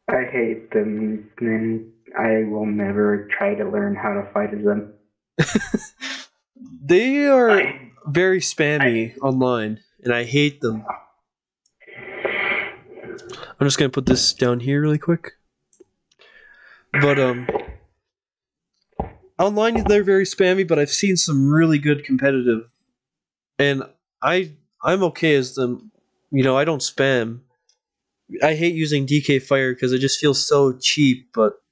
I hate them, and I will never try to learn how to fight as them. They are I, very I, spammy online, and I hate them. I'm just gonna put this down here really quick. But online they're very spammy, but I've seen some really good competitive, and I'm okay as them. You know, I don't spam. I hate using DK Fire because it just feels so cheap, but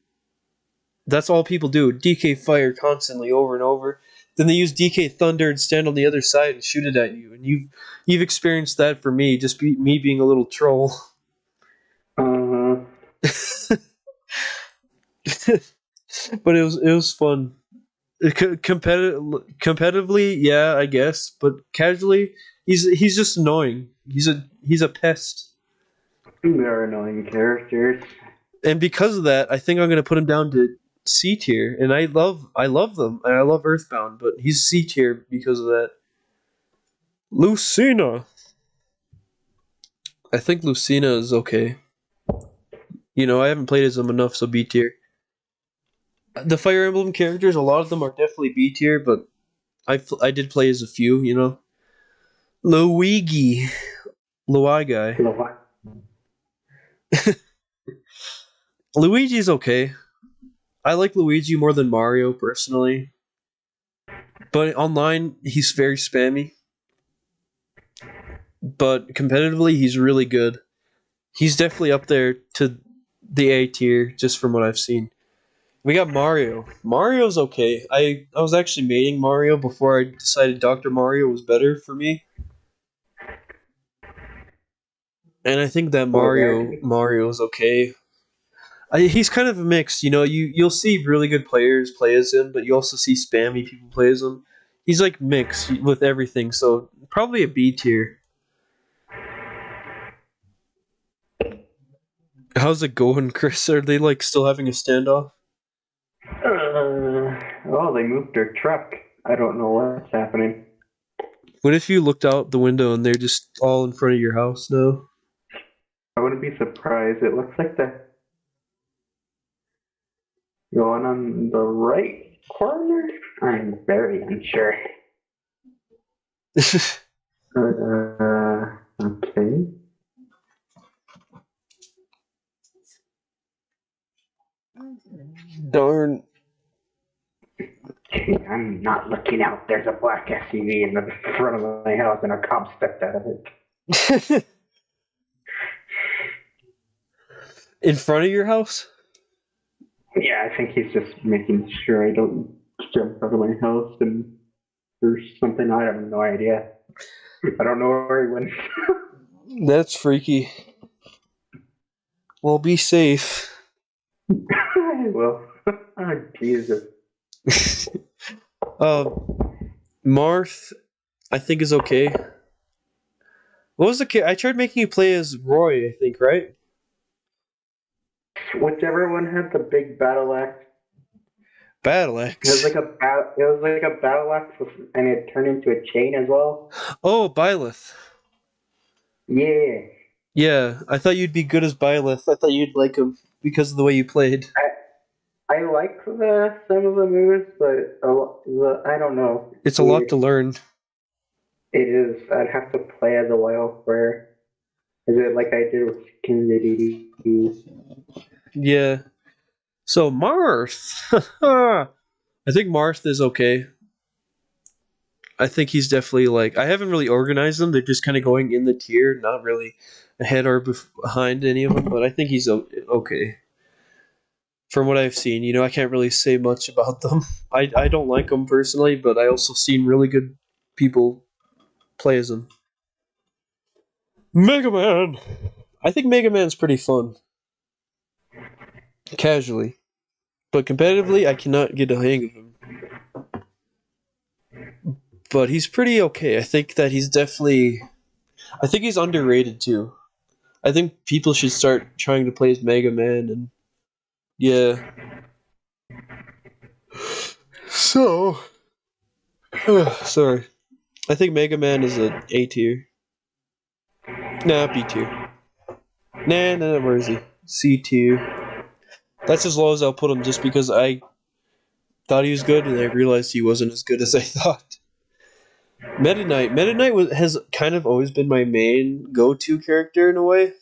that's all people do. DK Fire constantly over and over. Then they use DK Thunder and stand on the other side and shoot it at you. And you've experienced that for me, me being a little troll. uh, But it was fun. Competitively, yeah, I guess, but casually, he's just annoying. He's a pest. they're annoying characters. And because of that, I think I'm gonna put him down to C tier. And I love them, and I love Earthbound, but he's C tier because of that. Lucina, I think Lucina is okay. You know, I haven't played as him enough, so B tier. The Fire Emblem characters, a lot of them are definitely B tier, but I did play as a few. You know, Luigi, Luigi. Luigi's okay. I like Luigi more than Mario personally, but online he's very spammy. But competitively, he's really good. He's definitely up there to the A tier, just from what I've seen. We got Mario. Mario's okay. I was actually mating Mario before I decided Dr. Mario was better for me. And I think that Well, Mario's okay. He's kind of a mix, you know. You'll see really good players play as him, but you also see spammy people play as him. He's like mixed with everything, so probably a B tier. How's it going, Chris? Are they like still having a standoff? oh, they moved their truck. I don't know what's happening. What if you looked out the window and they're just all in front of your house now? I wouldn't be surprised. It looks like they're going on the right corner. I'm very unsure. Okay. Darn. I'm not looking out. There's a black SUV in the front of my house, and a cop stepped out of it. In front of your house? Yeah, I think he's just making sure I don't jump out of my house and there's something I have no idea. I don't know where he went. That's freaky. Well, be safe. Well, oh, Jesus. uh, Marth, I think is okay. What was the kid? I tried making you play as Roy, I think, right? Whichever one had the big battle axe. Battle It was Axe. like a battle axe, and it turned into a chain as well. Oh, Byleth. Yeah, Yeah, I thought you'd be good as Byleth. I thought you'd like him because of the way you played. I like the some of the moves, but I don't know. It's a lot to learn. It is. I'd have to play as a while for. Is it like I did with King DDD? Yeah. So Marth. I think Marth is okay. I think he's definitely like I haven't really organized them. They're just kind of going in the tier, not really ahead or behind any of them. But I think he's okay from what I've seen. You know, I can't really say much about them. I don't like them personally, but I also seen really good people play as them. Mega Man. I think Mega Man's pretty fun. casually, but competitively, I cannot get a hang of him. But he's pretty okay. I think that he's definitely. I think he's underrated too. I think people should start trying to play as Mega Man, and yeah. So, sorry. I think Mega Man is A tier. Nah, B tier. Nah, where is he? C tier. That's as low as I'll put him just because I thought he was good and I realized he wasn't as good as I thought. Meta Knight has kind of always been my main go-to character in a way.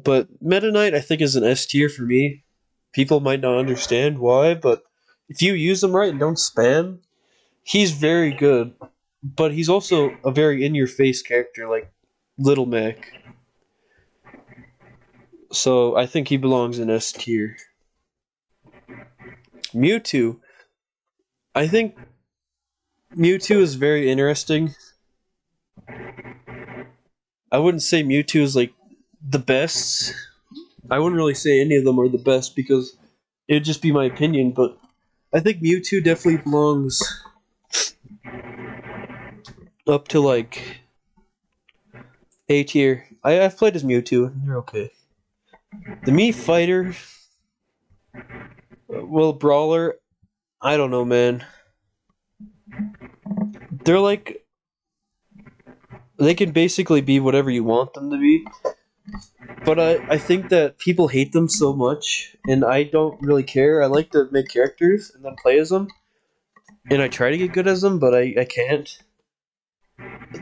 But Meta Knight I think is an S tier for me. People might not understand why, but if you use him right and don't spam, he's very good. But he's also a very in-your-face character like Little Mac. So I think he belongs in S tier. Mewtwo. I think Mewtwo is very interesting. I wouldn't say Mewtwo is like the best. I wouldn't really say any of them are the best because it'd just be my opinion, but I think Mewtwo definitely belongs up to like A tier. I've played as Mewtwo, and they're okay. The Mii Fighter, well, Brawler, I don't know, man. They're like. They can basically be whatever you want them to be. But I think that people hate them so much, and I don't really care. I like to make characters and then play as them, and I try to get good as them, but I can't.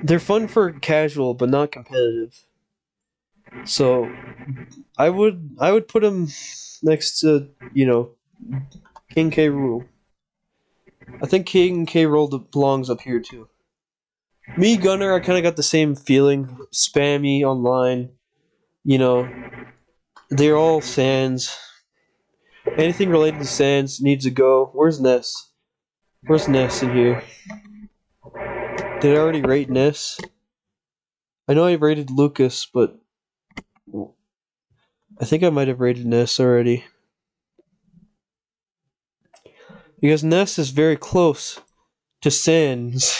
They're fun for casual, but not competitive. So I would put them next to King K. Rool. I think King K. Rool belongs up here too. Me Gunner, I kind of got the same feeling. Spammy online, you know. They're all Sans. Anything related to Sans needs to go. Where's Ness? Where's Ness in here? Did I already rate Ness? I know I rated Lucas, but I think I might have rated Ness already. Because Ness is very close to Sans.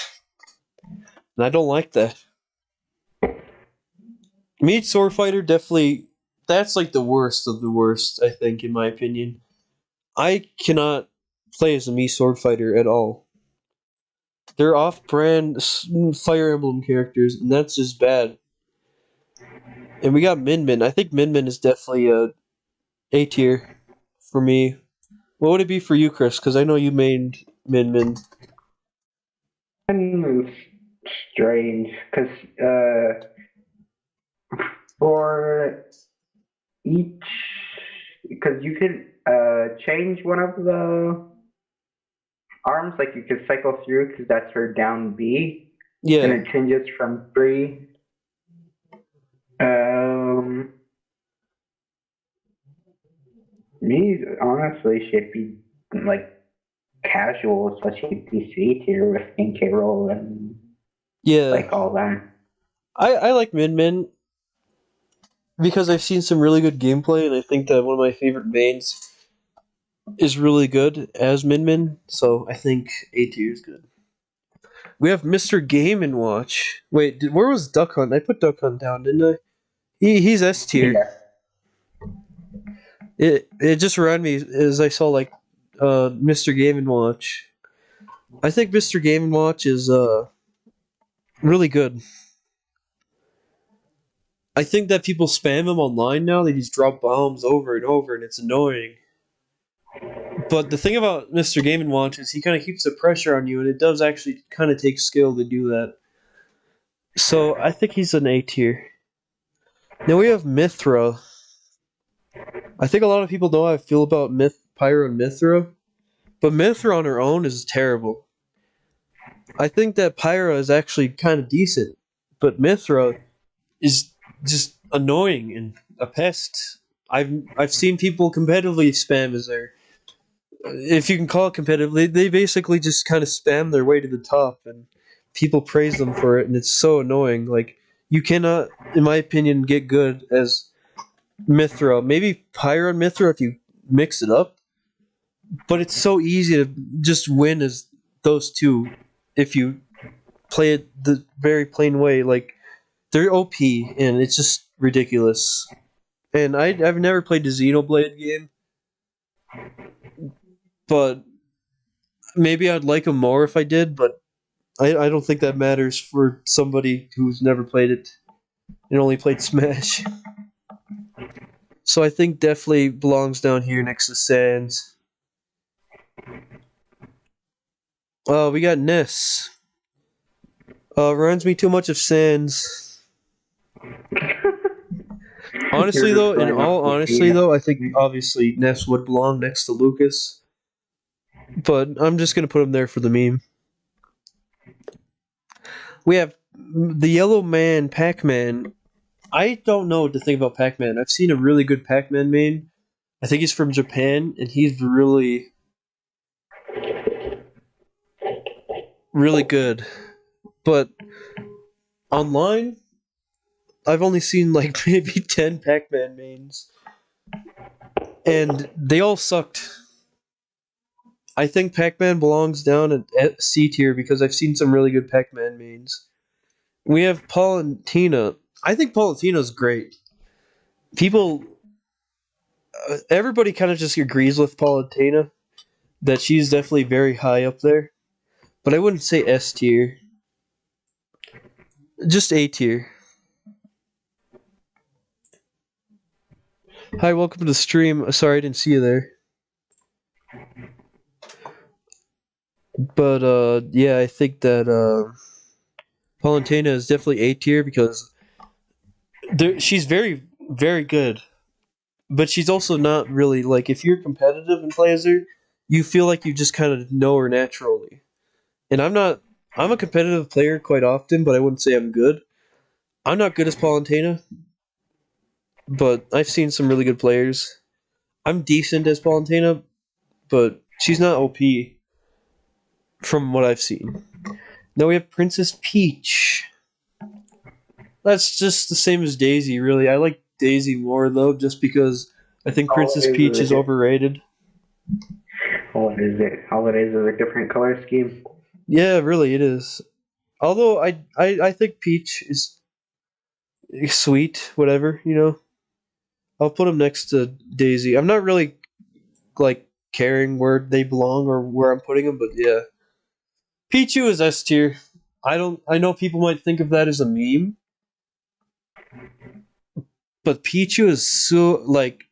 And I don't like that. Meat Sword Fighter definitely. That's like the worst of the worst, I think, in my opinion. I cannot play as a Mii Sword Fighter at all. They're off-brand Fire Emblem characters, and that's just bad. And we got Min Min. I think Min Min is definitely A tier for me. What would it be for you, Chris? Because I know you made Min Min. And strange, because for each, because you could change one of the arms, like you could cycle through, because that's her down B, and Yeah, it changes from 3. Um, Me honestly should be like casual, especially PC tier with NK roll and yeah. like all them. I like Min Min because I've seen some really good gameplay, and I think that one of my favorite mains is really good as Min Min. So I think A tier is good. We have Mr. Game and Watch. Wait, where was Duck Hunt? I put Duck Hunt down, didn't I? He's S tier. Yeah. It just reminded me as I saw like Mr. Game and Watch. I think Mr. Game and Watch is really good. I think that people spam him online now. They just drop bombs over and over, and it's annoying. But the thing about Mr. Game and Watch is he kind of keeps the pressure on you, and it does actually kind of take skill to do that. So I think he's an A tier. Now we have Mithra. I think a lot of people know how I feel about Pyro and Mithra, but Mithra on her own is terrible. I think that Pyra is actually kind of decent, but Mithra is just annoying and a pest. I've seen people competitively spam as their, if you can call it competitive, they basically just kind of spam their way to the top, and people praise them for it, and it's so annoying. Like you cannot, in my opinion, get good as Mithra, maybe Pyro and Mithra if you mix it up. But it's so easy to just win as those two if you play it the very plain way. Like they're OP and it's just ridiculous. And I've never played the Xenoblade game, but maybe I'd like them more if I did. But I don't think that matters for somebody who's never played it and only played Smash. So I think definitely belongs down here next to Sans. We got Ness. Reminds me too much of Sans. Honestly, You're though, just in going off all the honesty, scene. though, I think obviously Ness would belong next to Lucas. But I'm just gonna put him there for the meme. We have the Yellow Man, Pac-Man. I don't know what to think about Pac-Man. I've seen a really good Pac-Man meme. I think he's from Japan, and he's really, really good. But online, I've only seen like maybe 10 Pac-Man memes, and they all sucked. I think Pac-Man belongs down at C tier because I've seen some really good Pac-Man memes. We have Paul and Tina. I think Paul and Tina's great. People, everybody kind of just agrees with Paul and Tina that she's definitely very high up there, but I wouldn't say S tier. Just A tier. Hi, welcome to the stream. Sorry I didn't see you there. But yeah, I think that Palutena is definitely A tier because she's very, very good. But she's also not really like if you're competitive and play as her, you feel like you just kind of know her naturally. And I'm not. I'm a competitive player quite often, but I wouldn't say I'm good. I'm not good as Palutena, but I've seen some really good players. I'm decent as Palutena, but she's not OP from what I've seen. Now we have Princess Peach. That's just the same as Daisy, really. I like Daisy more though, just because I think Princess Holidays is Peach is overrated. Holidays is a different color scheme. Yeah, really, it is. Although I think Peach is sweet, whatever, you know. I'll put him next to Daisy. I'm not really like caring where they belong or where I'm putting them, but yeah. Pichu is S tier. I know people might think of that as a meme, but Pichu is so like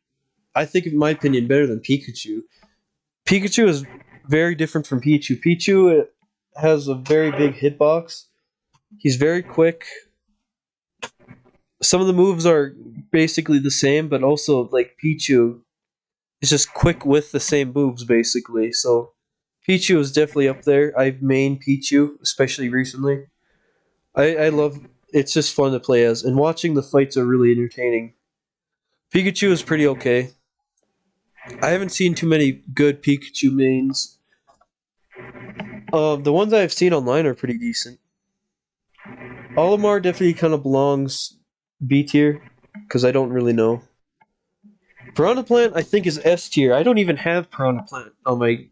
I think in my opinion better than Pikachu. Pikachu is very different from Pichu. Pichu has a very big hitbox. He's very quick. Some of the moves are basically the same, but also like Pichu is just quick with the same moves basically. So Pichu is definitely up there. I've mained Pichu, especially recently. I love it's just fun to play as, and watching the fights are really entertaining. Pikachu is pretty okay. I haven't seen too many good Pikachu mains. The ones I've seen online are pretty decent. Olimar definitely kind of belongs B tier because I don't really know. Piranha Plant I think is S tier. I don't even have Piranha Plant on my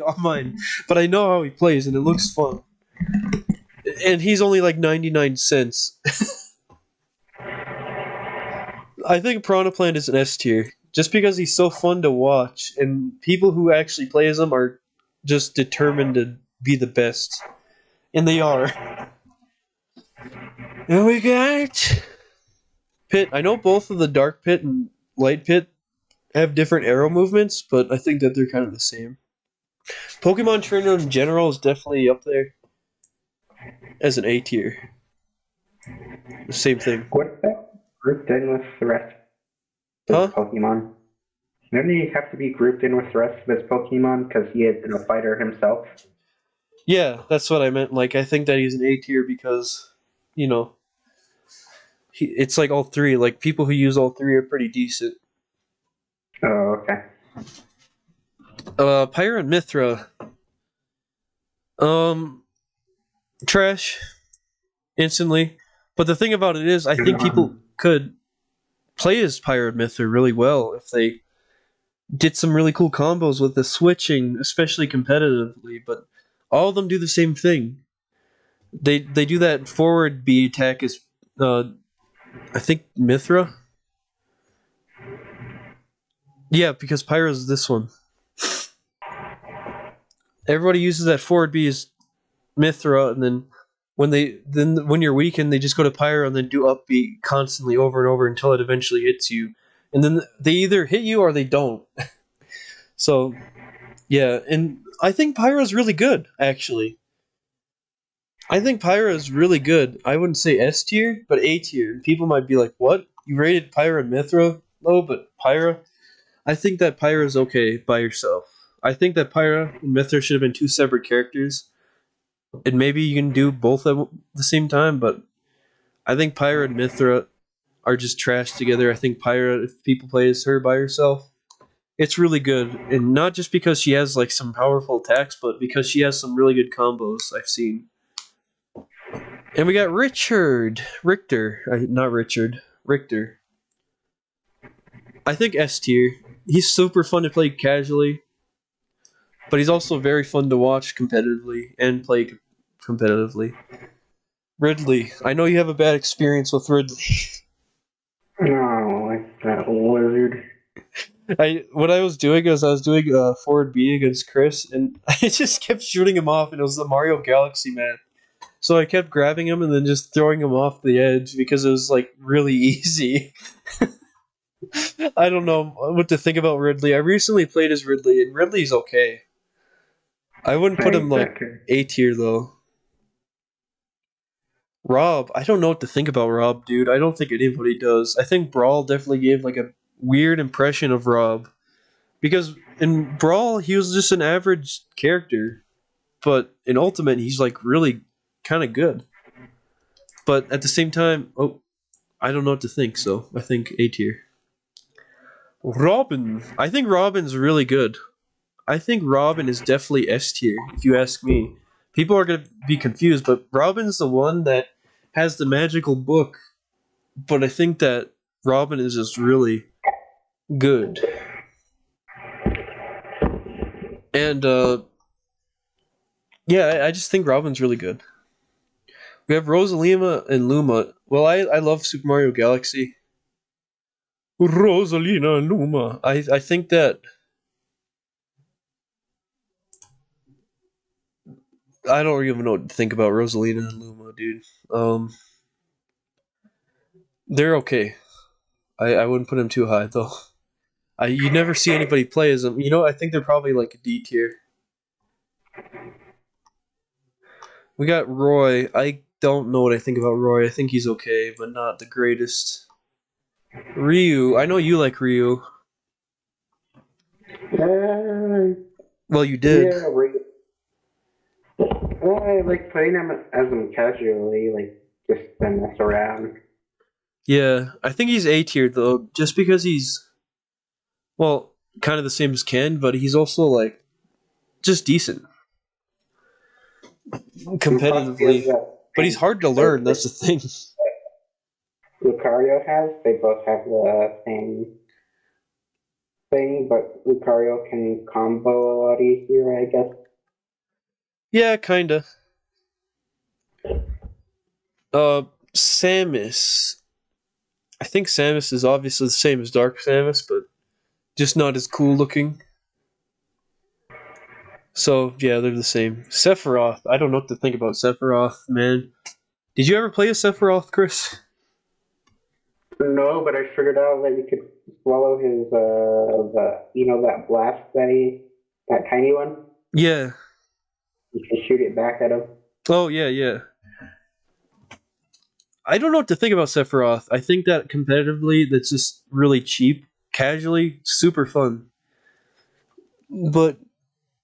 on mine, but I know how he plays and it looks fun. And he's only like 99 cents. I think Piranha Plant is an S tier just because he's so fun to watch, and people who actually play as him are just determined to be the best, and they are. And we got Pit. I know both of the Dark Pit and Light Pit have different arrow movements, but I think that they're kind of the same. Pokemon Trainer in general is definitely up there as an A tier. The same thing. What that grouped in with the rest of his Huh? Pokemon? Didn't he have to be grouped in with the rest of his Pokemon because he had been a fighter himself? Yeah, that's what I meant. Like, I think that he's an A tier because, you know, it's like all three. Like, people who use all three are pretty decent. Oh, okay. Pyra and Mithra. Um, trash instantly. But the thing about it is, I think people could. play as Pirate Mythra really well if they did some really cool combos with the switching, especially competitively. But all of them do the same thing. They do that forward B attack as uh, I think Mythra. Yeah, because Pyro's this one. Everybody uses that forward B as Mythra, and then when you're weakened, they just go to Pyro and then do up B constantly over and over until it eventually hits you, and then they either hit you or they don't. So yeah, and I think Pyro's really good actually. I think Pyro is really good. I wouldn't say S tier, but A tier. And people might be like, "What? You rated Pyro and Mythra low, but Pyro?" I think that Pyro is okay by yourself. I think that Pyro and Mythra should have been two separate characters, and maybe you can do both at the same time. But I think Pyro and Mythra are just trash together. I think Pyro, if people play as her by herself, it's really good, and not just because she has like some powerful attacks, but because she has some really good combos I've seen. And we got not Richard, Richter. I think S tier. He's super fun to play casually, but he's also very fun to watch competitively and play competitively. Ridley, I know you have a bad experience with Ridley. No, like that lizard. What I was doing is I was doing forward B against Chris, and I just kept shooting him off, and it was the Mario Galaxy man. So I kept grabbing him and then just throwing him off the edge because it was like really easy. I don't know what to think about Ridley. I recently played as Ridley, and Ridley's okay. I wouldn't put him Right, like that could. A tier though. Rob, I don't know what to think about Rob, dude. I don't think anybody does. I think Brawl definitely gave like a weird impression of Rob because in Brawl he was just an average character, but in Ultimate he's like really kind of good. But at the same time, oh, I don't know what to think. So I think A tier. Robin, I think Robin's really good. I think Robin is definitely S tier, if you ask me. People are going to be confused, but Robin's the one that has the magical book, but I think that Robin is just really good. And, yeah, I just think Robin's really good. We have Rosalina and Luma. Well, I love Super Mario Galaxy. Rosalina and Luma. I think that. I don't even know what to think about Rosalina and Luma, dude. Um, they're okay. I wouldn't put them too high, though. You never see anybody play as them. You know, I think they're probably like a D tier. We got Roy. I don't know what I think about Roy. I think he's okay, but not the greatest. Ryu. I know you like Ryu. Uh, Well, you did. yeah, right. Well, I like playing him as him casually, like just to mess around. Yeah, I think he's A tier though, just because he's well, kind of the same as Ken, but he's also like just decent And plus, he has competitively. that But he's same hard to learn. character That's the thing. Lucario has. They both have the same thing, but Lucario can combo a lot easier, I guess. Yeah, kinda. Samus. I think Samus is obviously the same as Dark Samus, but just not as cool looking. So yeah, they're the same. Sephiroth. I don't know what to think about Sephiroth, man. Did you ever play a Sephiroth, Chris? No, but I figured out that you could swallow his that blast that tiny one. Yeah. You can shoot it back at him. Oh yeah, yeah. I don't know what to think about Sephiroth. I think that competitively, that's just really cheap. Casually, super fun. But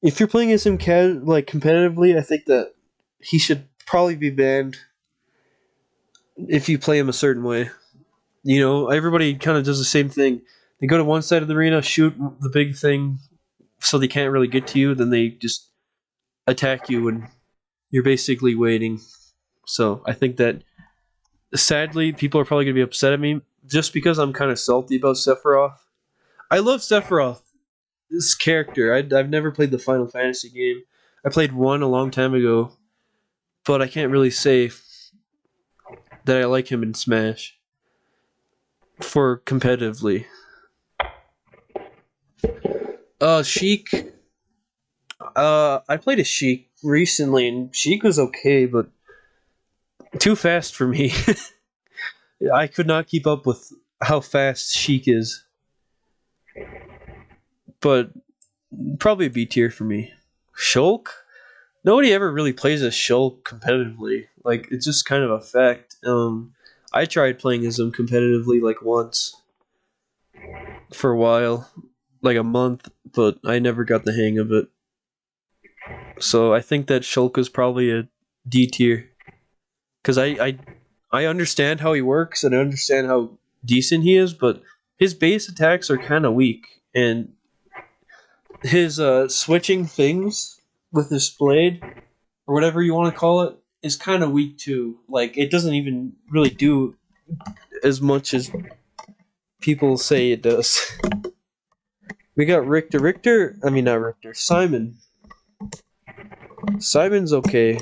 if you're playing as him like competitively, I think that he should probably be banned if you play him a certain way. You know, everybody kind of does the same thing. They go to one side of the arena, shoot the big thing, so they can't really get to you. Then they just attack you, and you're basically waiting. So I think that sadly, people are probably going to be upset at me just because I'm kind of salty about Sephiroth. I love Sephiroth, this character. I've never played the Final Fantasy game. I played one a long time ago, but I can't really say that I like him in Smash for competitively. Sheik. I played a Sheik recently, and Sheik was okay, but too fast for me. I could not keep up with how fast Sheik is, but probably a B tier for me. Shulk? Nobody ever really plays as Shulk competitively. Like, it's just kind of a fact. I tried playing as him competitively like once for a while, like a month, but I never got the hang of it. So I think that Shulk is probably a D tier because I understand how he works and I understand how decent he is, but his base attacks are kind of weak, and his switching things with his blade or whatever you want to call it is kind of weak too. Like, it doesn't even really do as much as people say it does. We got Richter. I mean, not Richter. Simon. Simon's okay.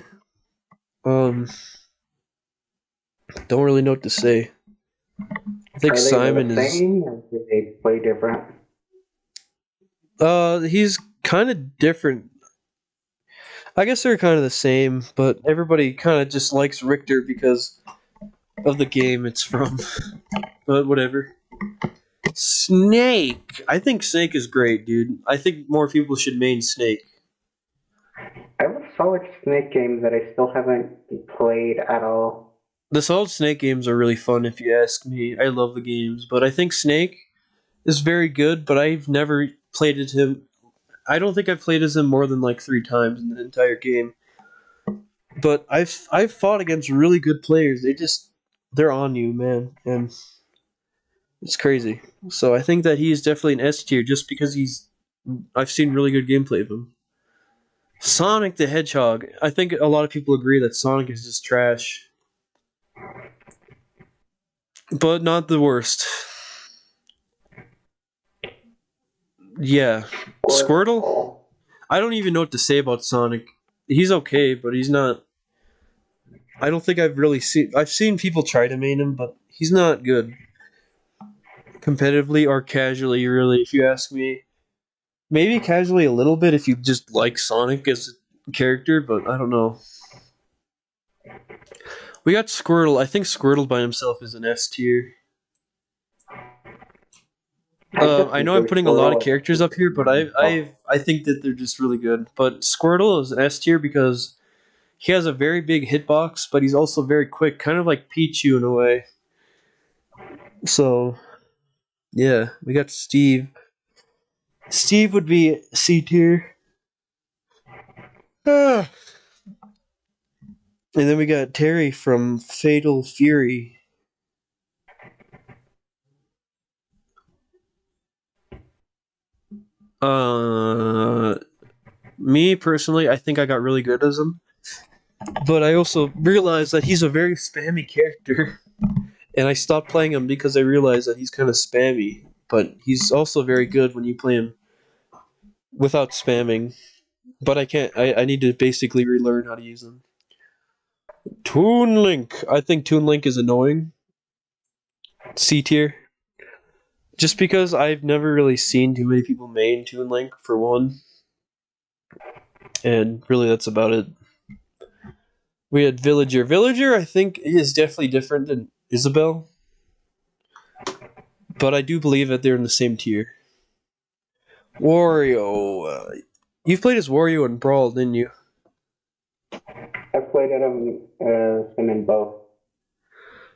Um, don't really know what to say. I think Are they the Simon is. same or do they play different? He's kind of different. I guess they're kind of the same, but everybody kind of just likes Richter because of the game it's from. But whatever. Snake. I think Snake is great, dude. I think more people should main Snake. I have a Solid Snake game that I still haven't played at all. The Solid Snake games are really fun if you ask me. I love the games, but I think Snake is very good, but I've never played as him. I don't think I've played as him more than like 3 times in the entire game. But I've fought against really good players. They're on you, man, and it's crazy. So I think that he's definitely an S tier just because I've seen really good gameplay of him. Sonic the Hedgehog. I think a lot of people agree that Sonic is just trash, but not the worst. Yeah, Squirtle. Squirtle. I don't even know what to say about Sonic. He's okay, but he's not. I don't think I've really seen. I've seen people try to main him, but he's not good competitively or casually. Really, if you ask me, maybe casually a little bit if you just like Sonic as a character, but I don't know. We got Squirtle. I think Squirtle by himself is an S tier. I just I know I'm enjoy putting a lot of Squirtle. characters up here, but I think that they're just really good. But Squirtle is an S tier because he has a very big hitbox, but he's also very quick, kind of like Pichu in a way. So yeah, we got Steve. Steve would be C tier. Ah. And then we got Terry from Fatal Fury. Uh, Me personally, I think I got really good as him, but I also realized that he's a very spammy character, and I stopped playing him because I realized that he's kind of spammy. But he's also very good when you play him without spamming. But I can't. I need to basically relearn how to use him. Toon Link. I think Toon Link is annoying. C tier. Just because I've never really seen too many people main Toon Link for one, and really that's about it. We had Villager. Villager, I think, is definitely different than Isabelle, but I do believe that they're in the same tier. Wario. You've played as Wario in Brawl, didn't you? I played at him in both.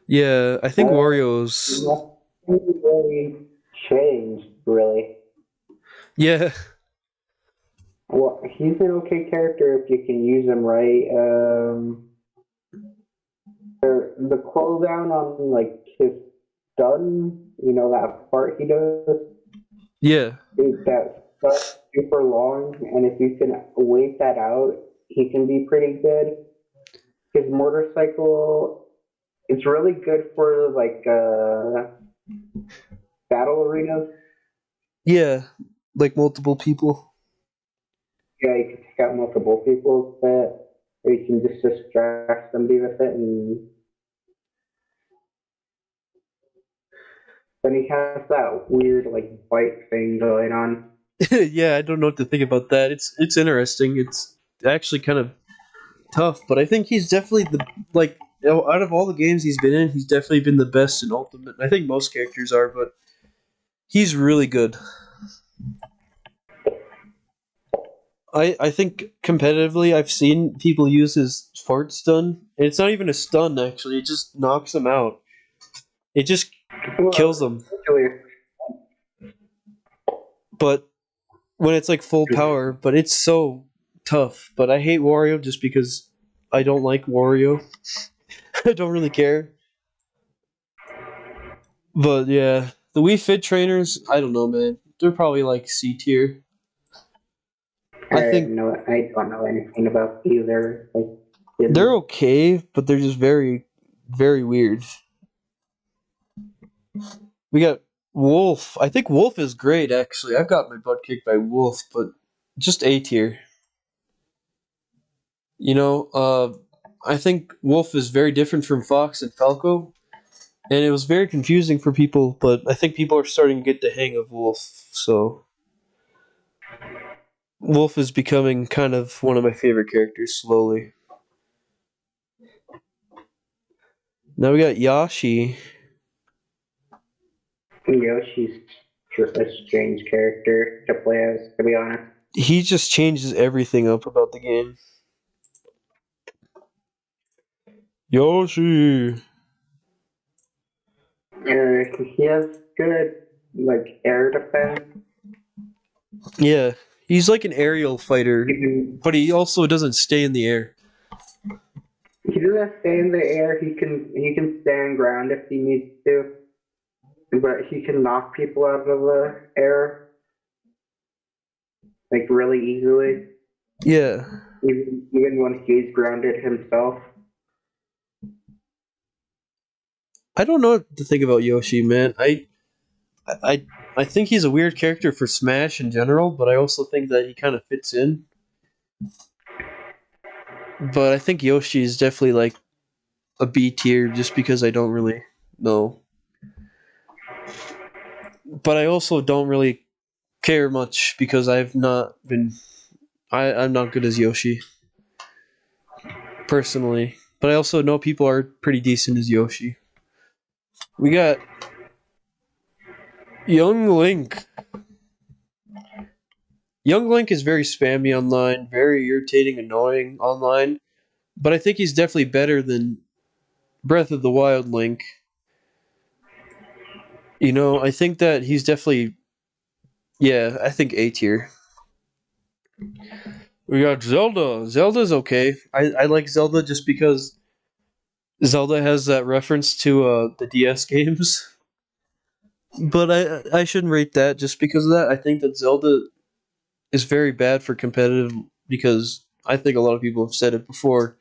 Yeah, I think Wario's. Nothing really changed, really. Yeah, Well, he's an okay character if you can use him right. The cooldown on like his stun, that part he does, yeah, that stuff super long, and if you can wait that out, he can be pretty good. His motorcycle, it's really good for like battle arenas. Yeah, like multiple people. Yeah, you can take out multiple people with it, or you can just distract somebody with it, and then he has that weird like bite thing going on. Yeah, I don't know what to think about that. It's interesting. It's actually kind of tough, but I think he's definitely the like out of all the games he's been in, he's definitely been the best in Ultimate. I think most characters are, but he's really good. I think competitively, I've seen people use his fart stun, and it's not even a stun actually. It just knocks them out. It just kills Well, them. essentially, But when it's like full power, but it's so tough. But I hate Wario just because I don't like Wario. I don't really care. But yeah, the Wii Fit trainers, I don't know, man. They're probably like C tier. I think I don't know anything about either. Like, they're didn't. okay, but they're just very, very weird. We got Wolf. I think Wolf is great, actually. I've got my butt kicked by Wolf, but just A tier. You know, I think Wolf is very different from Fox and Falco, and it was very confusing for people, but I think people are starting to get the hang of Wolf, so Wolf is becoming kind of one of my favorite characters slowly. Now we got Yashi. Yoshi's a strange character to play as, to be honest. He just changes everything up about the game. Yoshi. He has good like air defense. Yeah, he's like an aerial fighter, Even but he also doesn't stay in the air. he doesn't stay in the air. He can stand ground if he needs to, but he can knock people out of the air like really easily, Yeah, even when he's grounded himself. I don't know what to think about Yoshi, man. I, I think he's a weird character for Smash in general, but I also think that he kind of fits in. But I think Yoshi is definitely like a B tier just because I don't really know. But I also don't really care much because I've not been. I'm not good as Yoshi personally, but I also know people are pretty decent as Yoshi. We got Young Link. Young Link is very spammy online, very irritating, annoying online, but I think he's definitely better than Breath of the Wild Link. You know, I think that he's definitely, yeah, I think A tier. We got Zelda. Zelda's okay. I like Zelda just because Zelda has that reference to the DS games. But I shouldn't rate that just because of that. I think that Zelda is very bad for competitive because I think a lot of people have said it before.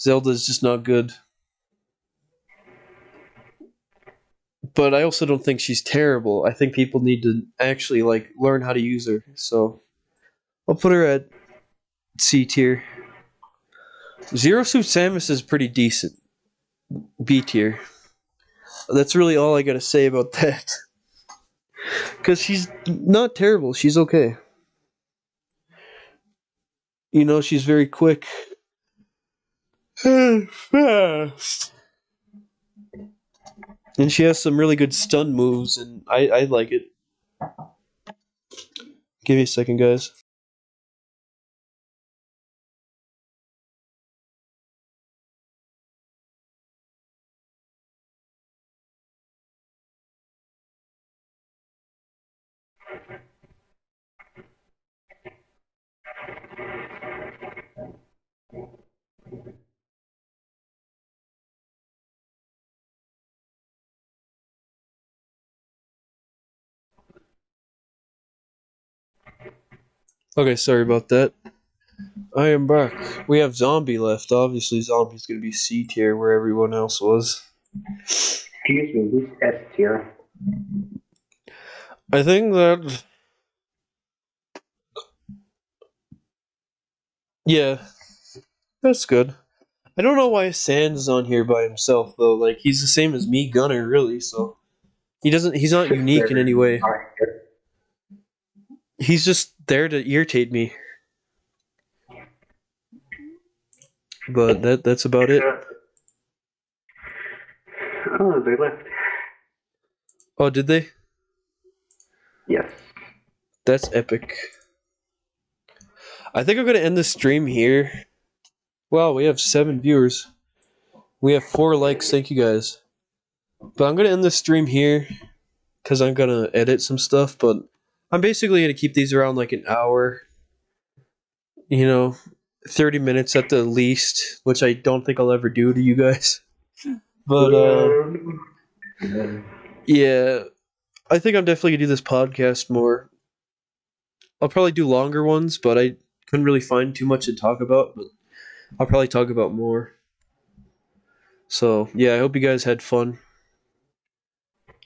Zelda is just not good. But I also don't think she's terrible. I think people need to actually like learn how to use her. So I'll put her at C tier. Zero Suit Samus is pretty decent. B tier. That's really all I gotta say about that. Because she's not terrible. She's okay. You know, she's very quick. Fast. And she has some really good stun moves, and I like it. Give me a second, guys. Okay, sorry about that. I am back. We have Zombie left. Obviously, Zombie's gonna be C tier where everyone else was. Excuse me, he's S tier. I think that, yeah, that's good. I don't know why Sans is on here by himself though. Like he's the same as me, Gunner, really. So he doesn't. He's not Just unique in any there. way. He's just there to irritate me. But that's about it. Oh, they left. Oh, did they? Yes. That's epic. I think I'm gonna end the stream here. Wow, we have 7 viewers. We have 4 likes. Thank you guys. But I'm gonna end the stream here because I'm gonna edit some stuff. But I'm basically gonna keep these around like an hour. 30 minutes at the least, which I don't think I'll ever do to you guys. But yeah, I think I'm definitely gonna do this podcast more. I'll probably do longer ones, but I couldn't really find too much to talk about. But I'll probably talk about more. So yeah, I hope you guys had fun.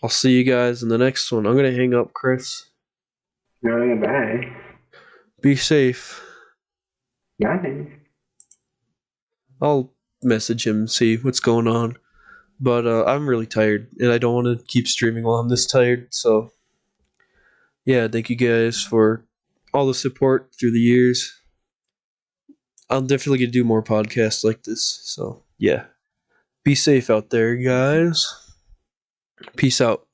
I'll see you guys in the next one. I'm gonna hang up, Chris. Bye. Be safe. Bye. I'll message him, see what's going on. But I'm really tired, and I don't want to keep streaming while I'm this tired. So yeah, thank you guys for all the support through the years. I'm definitely gonna do more podcasts like this. So yeah, be safe out there, guys. Peace out.